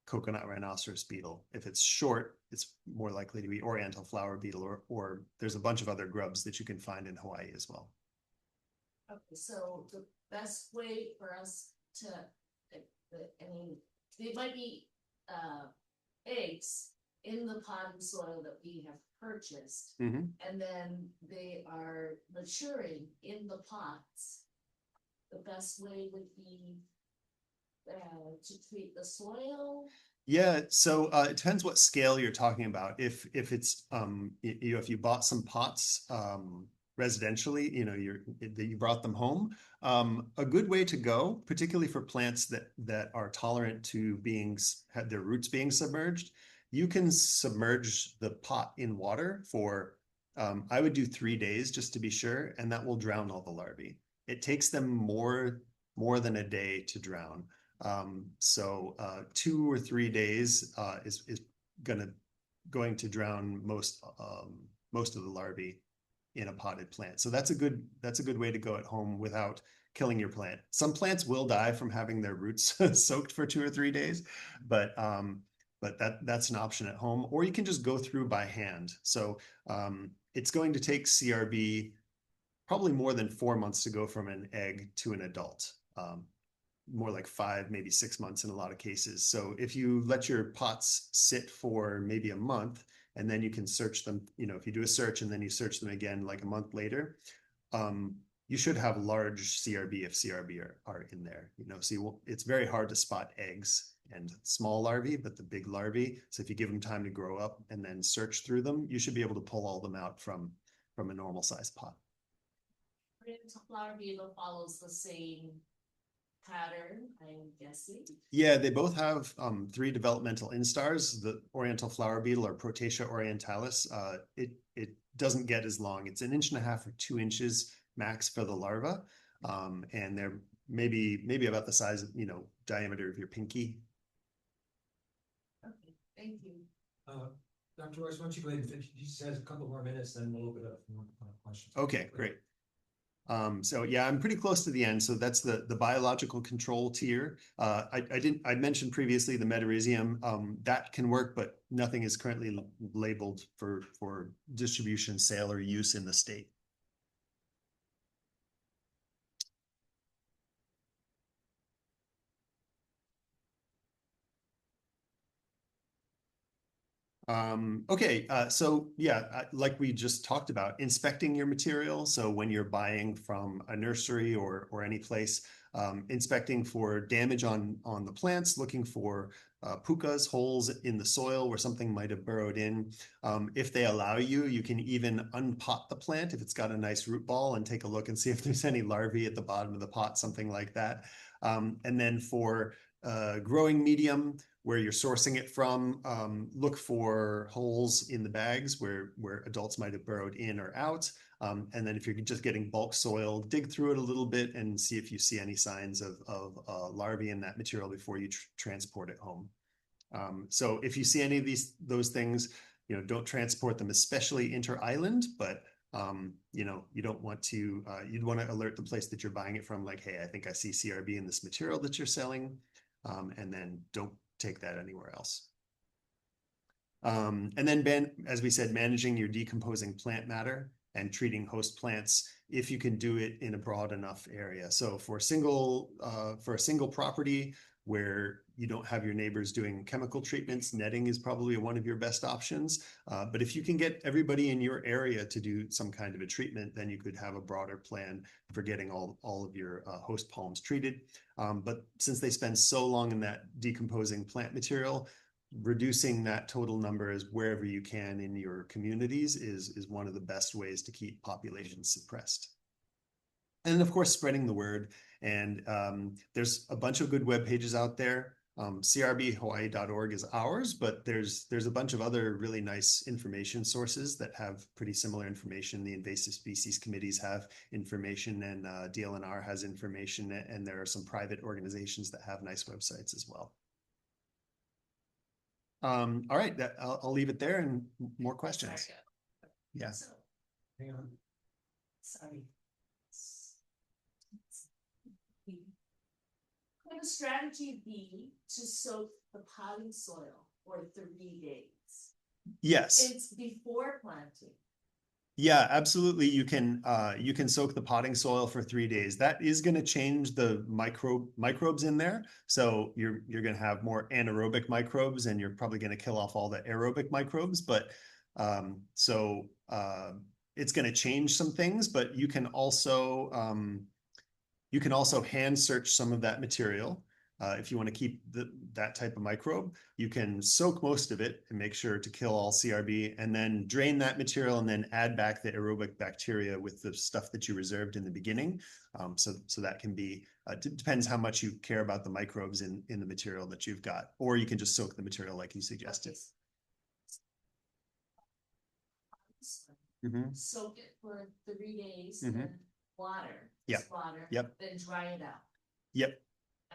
coconut rhinoceros beetle. If it's short, it's more likely to be oriental flower beetle, or there's a bunch of other grubs that you can find in Hawaii as well. Okay, so the best way for us to, I mean, they might be eggs in the potting soil that we have purchased, Mm-hmm. and then they are maturing in the pots. The best way would be to treat the soil. Yeah, so it depends what scale you're talking about. If it's if you bought some pots residentially, you brought them home, a good way to go, particularly for plants that are tolerant to have their roots being submerged, you can submerge the pot in water for I would do 3 days just to be sure, and that will drown all the larvae. It takes them more than a day to drown. So 2 or 3 days is going to drown most of the larvae in a potted plant. So that's a good way to go at home without killing your plant. Some plants will die from having their roots soaked for 2 or 3 days, but that's an option at home, or you can just go through by hand. So it's going to take CRB probably more than 4 months to go from an egg to an adult. More like 5, maybe 6 months in a lot of cases. So if you let your pots sit for maybe a month, and then you can search them, if you do a search and then you search them again like a month later, you should have large CRB if CRB are in there. So it's very hard to spot eggs and small larvae, but the big larvae. So if you give them time to grow up and then search through them, you should be able to pull all them out from a normal sized pot. Oriental flower beetle follows the same pattern, I'm guessing. Yeah, they both have 3 developmental instars. The oriental flower beetle, or Protetia orientalis, it doesn't get as long. It's 1.5 inches or 2 inches max for the larva, and they're maybe about the size of diameter of your pinky. Okay, thank you. Dr. Royce, why don't you go ahead and finish? He says a couple more minutes, then we'll open up more questions. Okay, great. So yeah, I'm pretty close to the end. So that's the biological control tier. I mentioned previously the metarhizium, that can work, but nothing is currently labeled for distribution, sale, or use in the state. Okay, so yeah, like we just talked about, inspecting your material. So when you're buying from a nursery or any place, inspecting for damage on the plants, looking for pukas, holes in the soil where something might have burrowed in. If they allow you, you can even unpot the plant if it's got a nice root ball and take a look and see if there's any larvae at the bottom of the pot, something like that. And then for growing medium, where you're sourcing it from, look for holes in the bags where adults might have burrowed in or out. And then if you're just getting bulk soil, dig through it a little bit and see if you see any signs of larvae in that material before you transport it home. So if you see any of those things, don't transport them, especially inter-island, but you don't want to, you'd want to alert the place that you're buying it from, like, hey, I think I see CRB in this material that you're selling, and then don't take that anywhere else. And then, as we said, managing your decomposing plant matter and treating host plants if you can do it in a broad enough area. So for a single property where you don't have your neighbors doing chemical treatments, netting is probably one of your best options. But if you can get everybody in your area to do some kind of a treatment, then you could have a broader plan for getting all of your host palms treated. But since they spend so long in that decomposing plant material, reducing that total number as wherever you can in your communities is one of the best ways to keep populations suppressed. And of course, spreading the word. And there's a bunch of good web pages out there. CRBHawaii.org is ours, but there's a bunch of other really nice information sources that have pretty similar information. The invasive species committees have information, and DLNR has information, and there are some private organizations that have nice websites as well. All right, I'll leave it there, and more questions. Yeah. So, Hang on. sorry. Could a strategy be to soak the potting soil for 3 days? Yes. It's before planting. Yeah, absolutely. You can soak the potting soil for 3 days. That is going to change the microbes in there. So you're going to have more anaerobic microbes, and you're probably going to kill off all the aerobic microbes. But it's going to change some things. But you can also hand search some of that material. If you want to keep that type of microbe, you can soak most of it and make sure to kill all CRB, and then drain that material and then add back the aerobic bacteria with the stuff that you reserved in the beginning. So that can be, depends how much you care about the microbes in the material that you've got, or you can just soak the material like you suggested. Soak it for 3 days Mhm. in water. Yep. Just water. Yep. Then dry it out. Yep.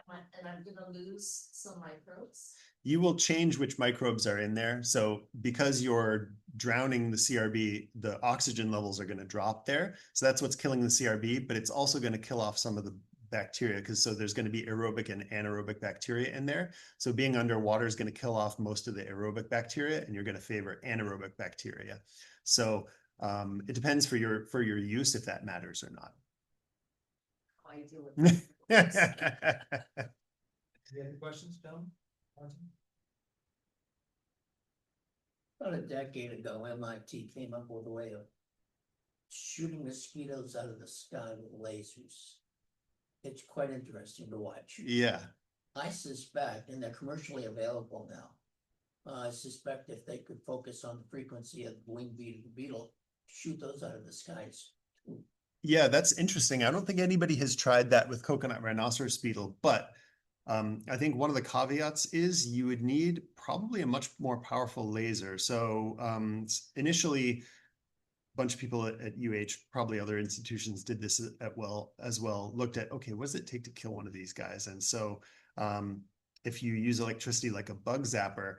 And I'm gonna lose some microbes. You will change which microbes are in there. So because you're drowning the CRB, the oxygen levels are going to drop there. So that's what's killing the CRB, but it's also going to kill off some of the bacteria, because so there's going to be aerobic and anaerobic bacteria in there. So being underwater is going to kill off most of the aerobic bacteria, and you're going to favor anaerobic bacteria. So it depends for your use if that matters or not. How I deal with Any other questions, Tom? About a decade ago, MIT came up with a way of shooting mosquitoes out of the sky with lasers. It's quite interesting to watch. Yeah. I suspect, and they're commercially available now, I suspect if they could focus on the frequency of the winged beetle, shoot those out of the skies. Yeah, that's interesting. I don't think anybody has tried that with Coconut Rhinoceros Beetle, but I think one of the caveats is you would need probably a much more powerful laser. So initially, a bunch of people at UH, probably other institutions, did this as well, looked at, okay, what does it take to kill one of these guys? And so if you use electricity like a bug zapper,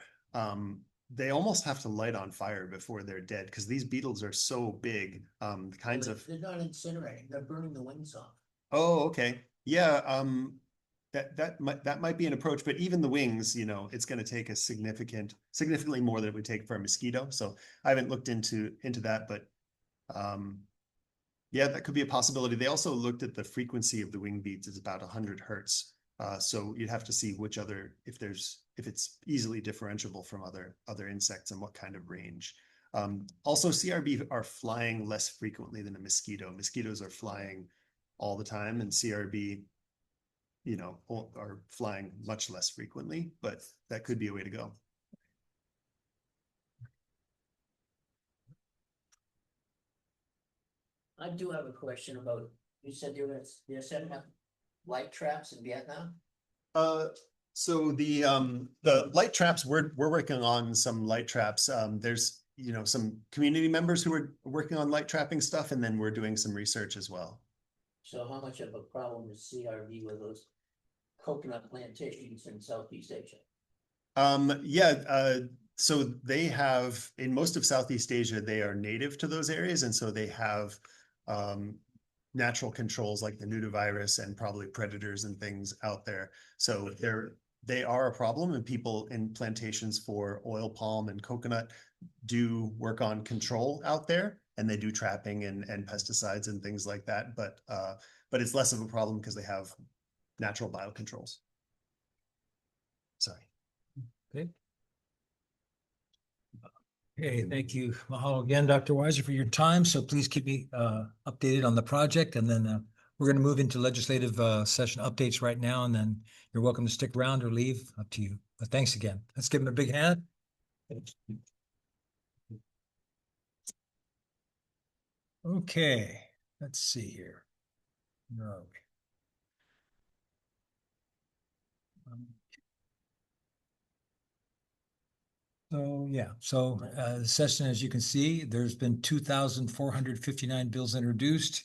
they almost have to light on fire before they're dead, because these beetles are so big. They're not incinerating, they're burning the wings off. Oh, okay. Yeah. That might be an approach, but even the wings, it's going to take a significantly more than it would take for a mosquito. So I haven't looked into that, but yeah, that could be a possibility. They also looked at the frequency of the wing beats. It's about 100 hertz. So you'd have to see if it's easily differentiable from other insects and what kind of range. Also, CRB are flying less frequently than a mosquito. Mosquitoes are flying all the time, and CRB, are flying much less frequently, but that could be a way to go. I do have a question about, you said you're setting up light traps in Vietnam? So the light traps, we're working on some light traps. There's some community members who are working on light trapping stuff, and then we're doing some research as well. So how much of a problem is CRB with those coconut plantations in Southeast Asia? So they have, in most of Southeast Asia, they are native to those areas, and so they have natural controls like the nudibvirus and probably predators and things out there. So they are a problem, and people in plantations for oil palm and coconut do work on control out there, and they do trapping and pesticides and things like that. But it's less of a problem because they have natural biocontrols. Sorry. Okay. Okay, thank you. Mahalo again, Dr. Weiser, for your time. So please keep me updated on the project, and then we're going to move into legislative session updates right now, and then you're welcome to stick around or leave, up to you. But thanks again. Let's give him a big hand. Okay, let's see here. Where are we? The session, as you can see, there's been 2,459 bills introduced,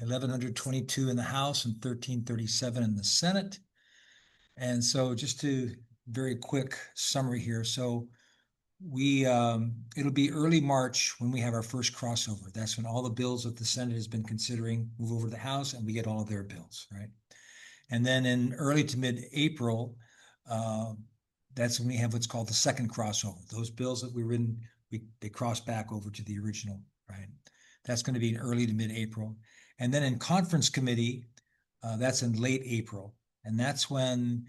1,122 in the House and 1,337 in the Senate. And so just to very quick summary here. So it'll be early March when we have our first crossover. That's when all the bills that the Senate has been considering move over to the House and we get all of their bills, right? And then in early to mid-April, that's when we have what's called the second crossover. Those bills that they cross back over to the original, right? That's going to be in early to mid-April. And then in conference committee, that's in late April. And that's when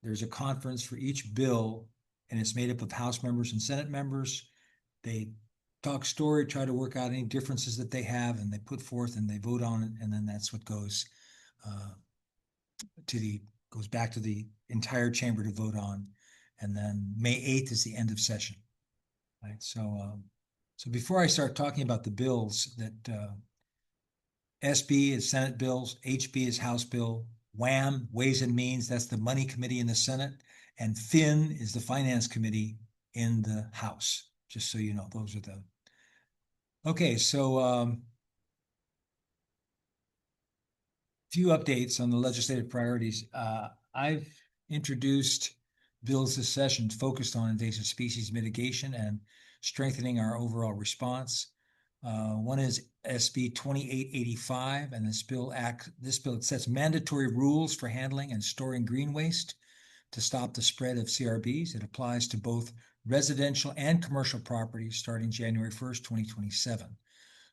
there's a conference for each bill, and it's made up of House members and Senate members. They talk story, try to work out any differences that they have, and they put forth and they vote on it. And then that's what goes back to the entire chamber to vote on. And then May 8th is the end of session. Right. So before I start talking about the bills, that SB is Senate bills, HB is House bill, WAM, Ways and Means, that's the Money Committee in the Senate, and FIN is the Finance Committee in the House. Just so you know, those are the. Okay, so few updates on the legislative priorities. I've introduced bills this session focused on invasive species mitigation and strengthening our overall response. One is SB 2885, and this bill sets mandatory rules for handling and storing green waste to stop the spread of CRBs. It applies to both residential and commercial properties starting January 1st, 2027.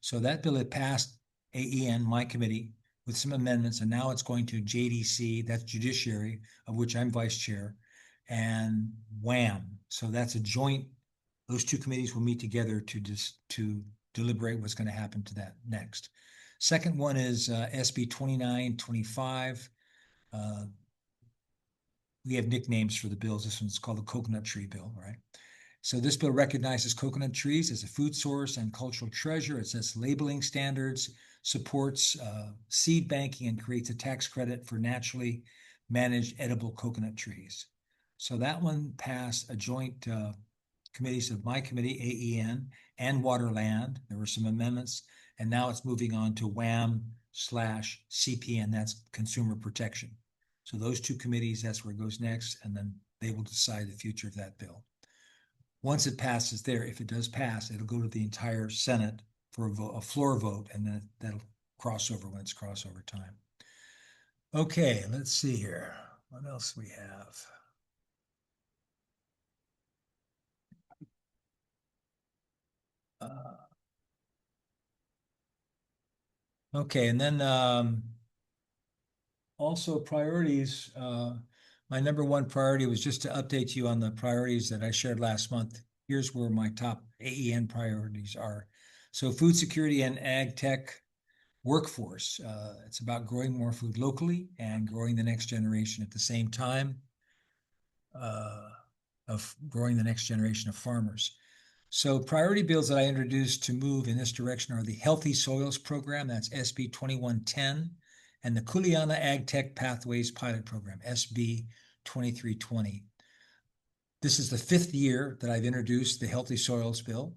So that bill had passed AEN, my committee, with some amendments, and now it's going to JDC, that's Judiciary, of which I'm vice chair, and WAM. So that's a joint, those two committees will meet together to deliberate what's going to happen to that next. Second one is SB 2925. We have nicknames for the bills. This one's called the Coconut Tree Bill, right? So this bill recognizes coconut trees as a food source and cultural treasure. It sets labeling standards, supports seed banking, and creates a tax credit for naturally managed edible coconut trees. So that one passed a joint committees of my committee, AEN, and Waterland. There were some amendments, and now it's moving on to WAM/CPN, that's Consumer Protection. So those two committees, that's where it goes next, and then they will decide the future of that bill. Once it passes there, if it does pass, it'll go to the entire Senate for a floor vote, and then that'll cross over when it's crossover time. Okay, let's see here. What else we have? Okay, and then also priorities. My number one priority was just to update you on the priorities that I shared last month. Here's where my top AEN priorities are. So food security and ag tech workforce. It's about growing more food locally and growing the next generation at the same time of growing the next generation of farmers. So priority bills that I introduced to move in this direction are the Healthy Soils Program, that's SB 2110, and the Kuleana Ag Tech Pathways Pilot Program, SB 2320. This is the 5th year that I've introduced the Healthy Soils Bill.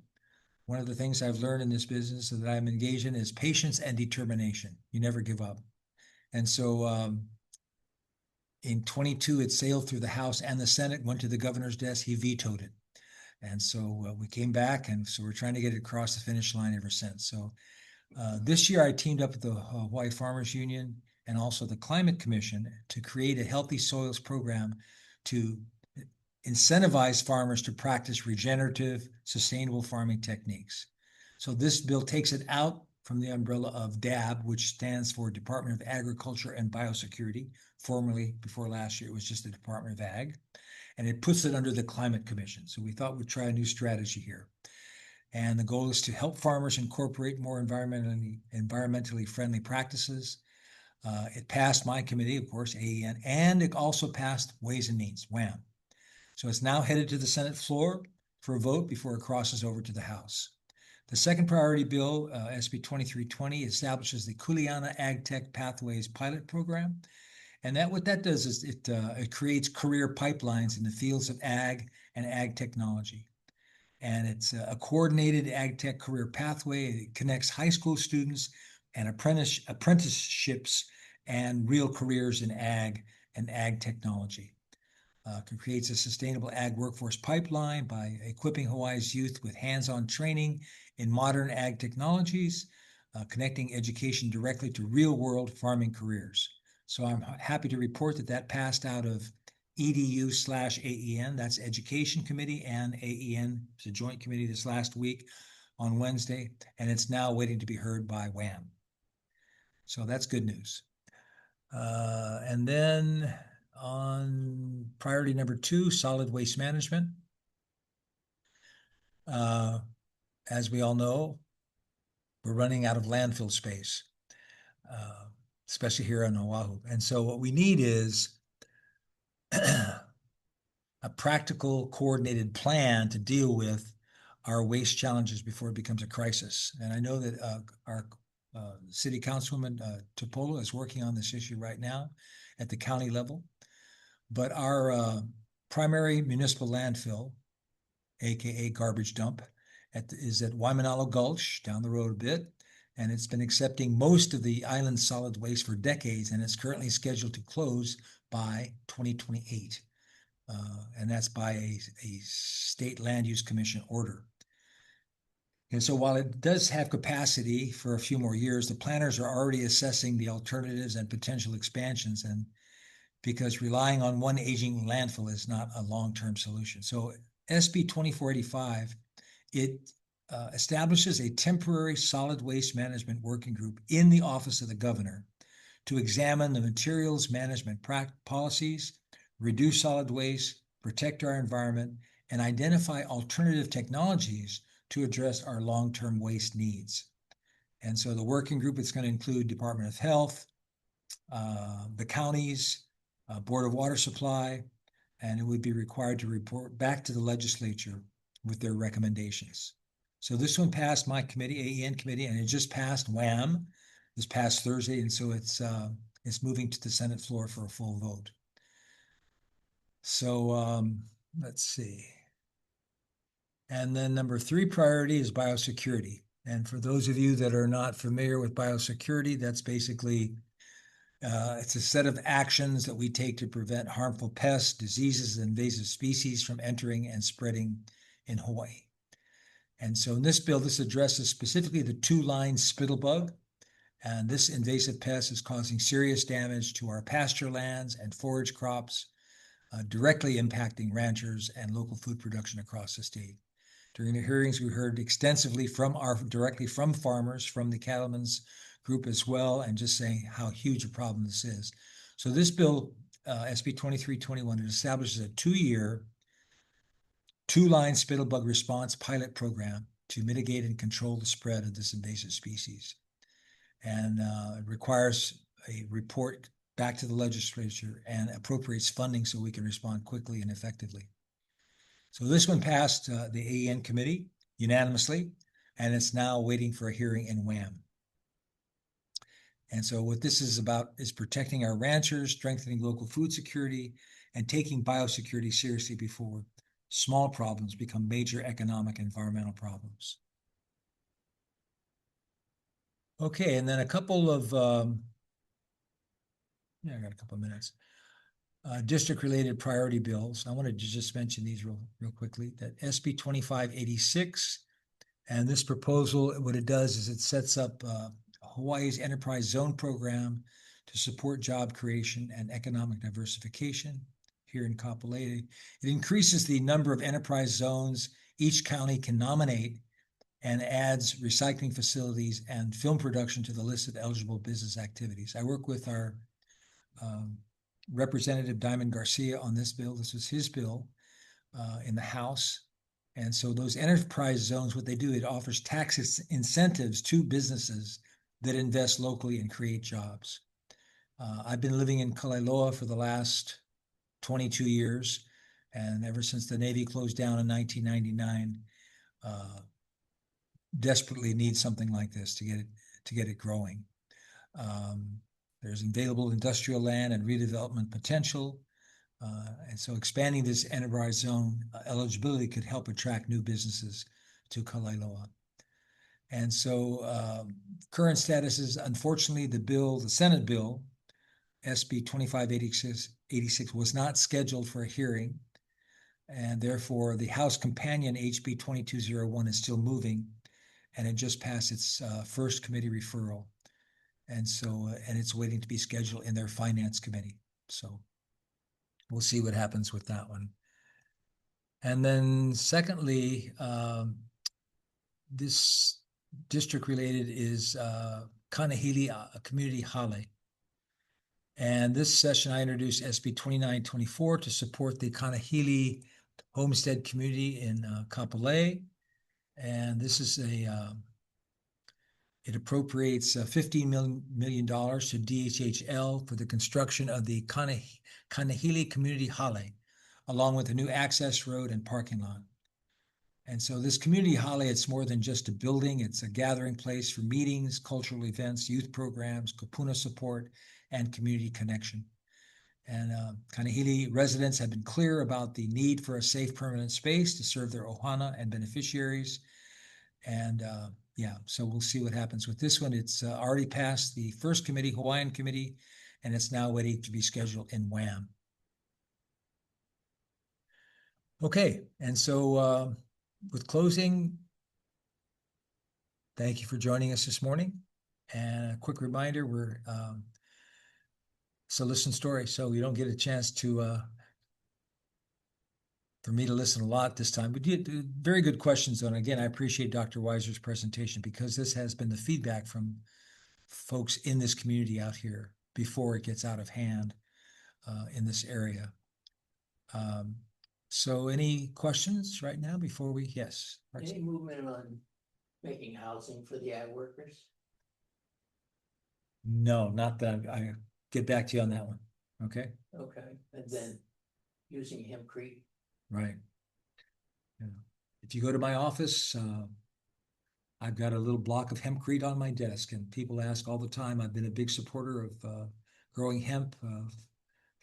One of the things I've learned in this business that I'm engaged in is patience and determination. You never give up. And so in 22, it sailed through the House and the Senate, went to the governor's desk, he vetoed it. And so we came back, and so we're trying to get it across the finish line ever since. So this year I teamed up with the Hawaii Farmers Union and also the Climate Commission to create a Healthy Soils program to incentivize farmers to practice regenerative, sustainable farming techniques. So this bill takes it out from the umbrella of DAB, which stands for Department of Agriculture and Biosecurity. Formerly, before last year, it was just the Department of Ag. And it puts it under the Climate Commission. So we thought we'd try a new strategy here. And the goal is to help farmers incorporate more environmentally friendly practices, It passed my committee, of course, AEN, and it also passed Ways and Means, WHAM. So it's now headed to the Senate floor for a vote before it crosses over to the House. The second priority bill, SB 2320, establishes the Kuleana Ag Tech Pathways Pilot Program. And what that does is it creates career pipelines in the fields of ag and ag technology. And it's a coordinated ag tech career pathway. It connects high school students and apprenticeships and real careers in ag and ag technology. Creates a sustainable ag workforce pipeline by equipping Hawaii's youth with hands-on training in modern ag technologies, connecting education directly to real-world farming careers. So I'm happy to report that passed out of EDU/AEN, that's Education Committee, and AEN, it's a joint committee this last week on Wednesday, and it's now waiting to be heard by WHAM. So that's good news. And then on priority number 2, solid waste management. As we all know, we're running out of landfill space, especially here on Oahu. And so what we need is a practical, coordinated plan to deal with our waste challenges before it becomes a crisis. And I know that our City Councilwoman Topolo is working on this issue right now at the county level. But our primary municipal landfill, aka garbage dump, is at Waimanalo Gulch, down the road a bit, and it's been accepting most of the island solid waste for decades, and it's currently scheduled to close by 2028. And that's by a state land use commission order. And so while it does have capacity for a few more years, the planners are already assessing the alternatives and potential expansions, and because relying on one aging landfill is not a long-term solution. So SB 2485, it establishes a temporary solid waste management working group in the office of the governor to examine the materials management policies, reduce solid waste, protect our environment, and identify alternative technologies to address our long-term waste needs. And so the working group is going to include Department of Health, the counties, Board of Water Supply, and it would be required to report back to the legislature with their recommendations. So this one passed my committee, AEN committee, and it just passed WHAM this past Thursday, and so it's moving to the Senate floor for a full vote. So let's see. And then number 3 priority is biosecurity. And for those of you that are not familiar with biosecurity, that's basically it's a set of actions that we take to prevent harmful pests, diseases, and invasive species from entering and spreading in Hawaii. And so in this bill, this addresses specifically the 2-line spittlebug. And this invasive pest is causing serious damage to our pasture lands and forage crops, directly impacting ranchers and local food production across the state. During the hearings, we heard extensively directly from farmers, from the cattlemen's group as well, and just saying how huge a problem this is. So this bill, SB 2321, it establishes a 2-year, 2-line spittlebug response pilot program to mitigate and control the spread of this invasive species. And it requires a report back to the legislature and appropriates funding so we can respond quickly and effectively. So this one passed the AEN committee unanimously, and it's now waiting for a hearing in WHAM. And so what this is about is protecting our ranchers, strengthening local food security, and taking biosecurity seriously before small problems become major economic and environmental problems. Okay, and then a couple of, I got a couple of minutes. District-related priority bills. I wanted to just mention these real quickly. That SB 2586, and this proposal, what it does is it sets up Hawaii's Enterprise Zone Program to support job creation and economic diversification here in Kapolei. It increases the number of enterprise zones each county can nominate and adds recycling facilities and film production to the list of eligible business activities. I work with our Representative Diamond Garcia on this bill. This was his bill in the House. And so those enterprise zones, what they do, it offers tax incentives to businesses that invest locally and create jobs. I've been living in Kalaeloa for the last 22 years, and ever since the Navy closed down in 1999, desperately need something like this to get it growing. There's available industrial land and redevelopment potential. And so expanding this enterprise zone eligibility could help attract new businesses to Kalaeloa. And so current status is, unfortunately, the Senate bill, SB 2586 was not scheduled for a hearing. And therefore, the House companion HB 2201 is still moving, and it just passed its first committee referral. And so, and it's waiting to be scheduled in their finance committee. So we'll see what happens with that one. And then secondly, this district related is Kanahili Community Hale. And this session, I introduced SB 2924 to support the Kanahili Homestead community in Kapolei. And this is it appropriates $15 million to DHHL for the construction of the Kanahili Community Hale, along with a new access road and parking lot. And so this community hale, it's more than just a building. It's a gathering place for meetings, cultural events, youth programs, kupuna support, and community connection. And Kanahili residents have been clear about the need for a safe, permanent space to serve their ohana and beneficiaries. And yeah, so we'll see what happens with this one. It's already passed the first committee, Hawaiian committee, and it's now waiting to be scheduled in WAM. Okay, and so with closing, thank you for joining us this morning. And a quick reminder, we're it's a listen story, so you don't get a chance to for me to listen a lot this time. We did very good questions on. Again, I appreciate Dr. Weiser's presentation, because this has been the feedback from folks in this community out here before it gets out of hand in this area. So any questions right now before we, yes. Any movement on making housing for the ag workers? No, not that. I get back to you on that one. Okay. Okay, and then using hempcrete. Right. Yeah. If you go to my office, I've got a little block of hempcrete on my desk, and people ask all the time. I've been a big supporter of growing hemp,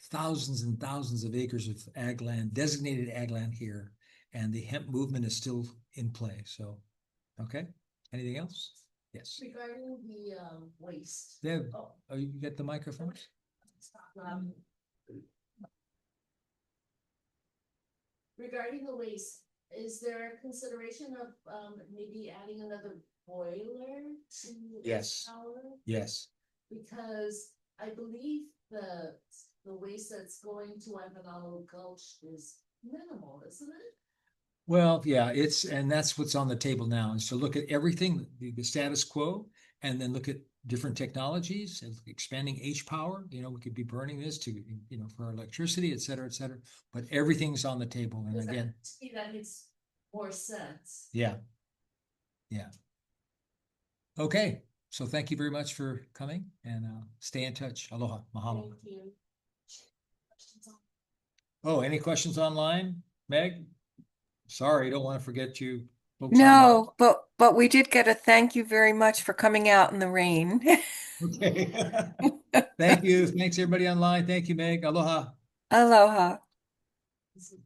thousands and thousands of acres of ag land, designated ag land here, and the hemp movement is still in play. So, okay. Anything else? Yes. Regarding the waste. Deb, oh, you get the microphone? Regarding the waste, is there a consideration of maybe adding another boiler to Yes. power? Yes. Because I believe the waste that's going to Empanado Gulch is minimal, isn't it? Well, yeah, and that's what's on the table now, is to look at everything, the status quo, and then look at different technologies and expanding H power. You know, we could be burning this to, you know, for electricity, et cetera, but everything's on the table. And again, To me, that makes more sense. yeah. Yeah. Okay. So thank you very much for coming, and stay in touch. Aloha. Mahalo. Thank you. Questions on- Oh, any questions online, Meg? Sorry, don't want to forget you folks. No, but we did get a thank you very much for coming out in the rain. Okay. Thank you. Thanks everybody online. Thank you, Meg. Aloha. Aloha. This is-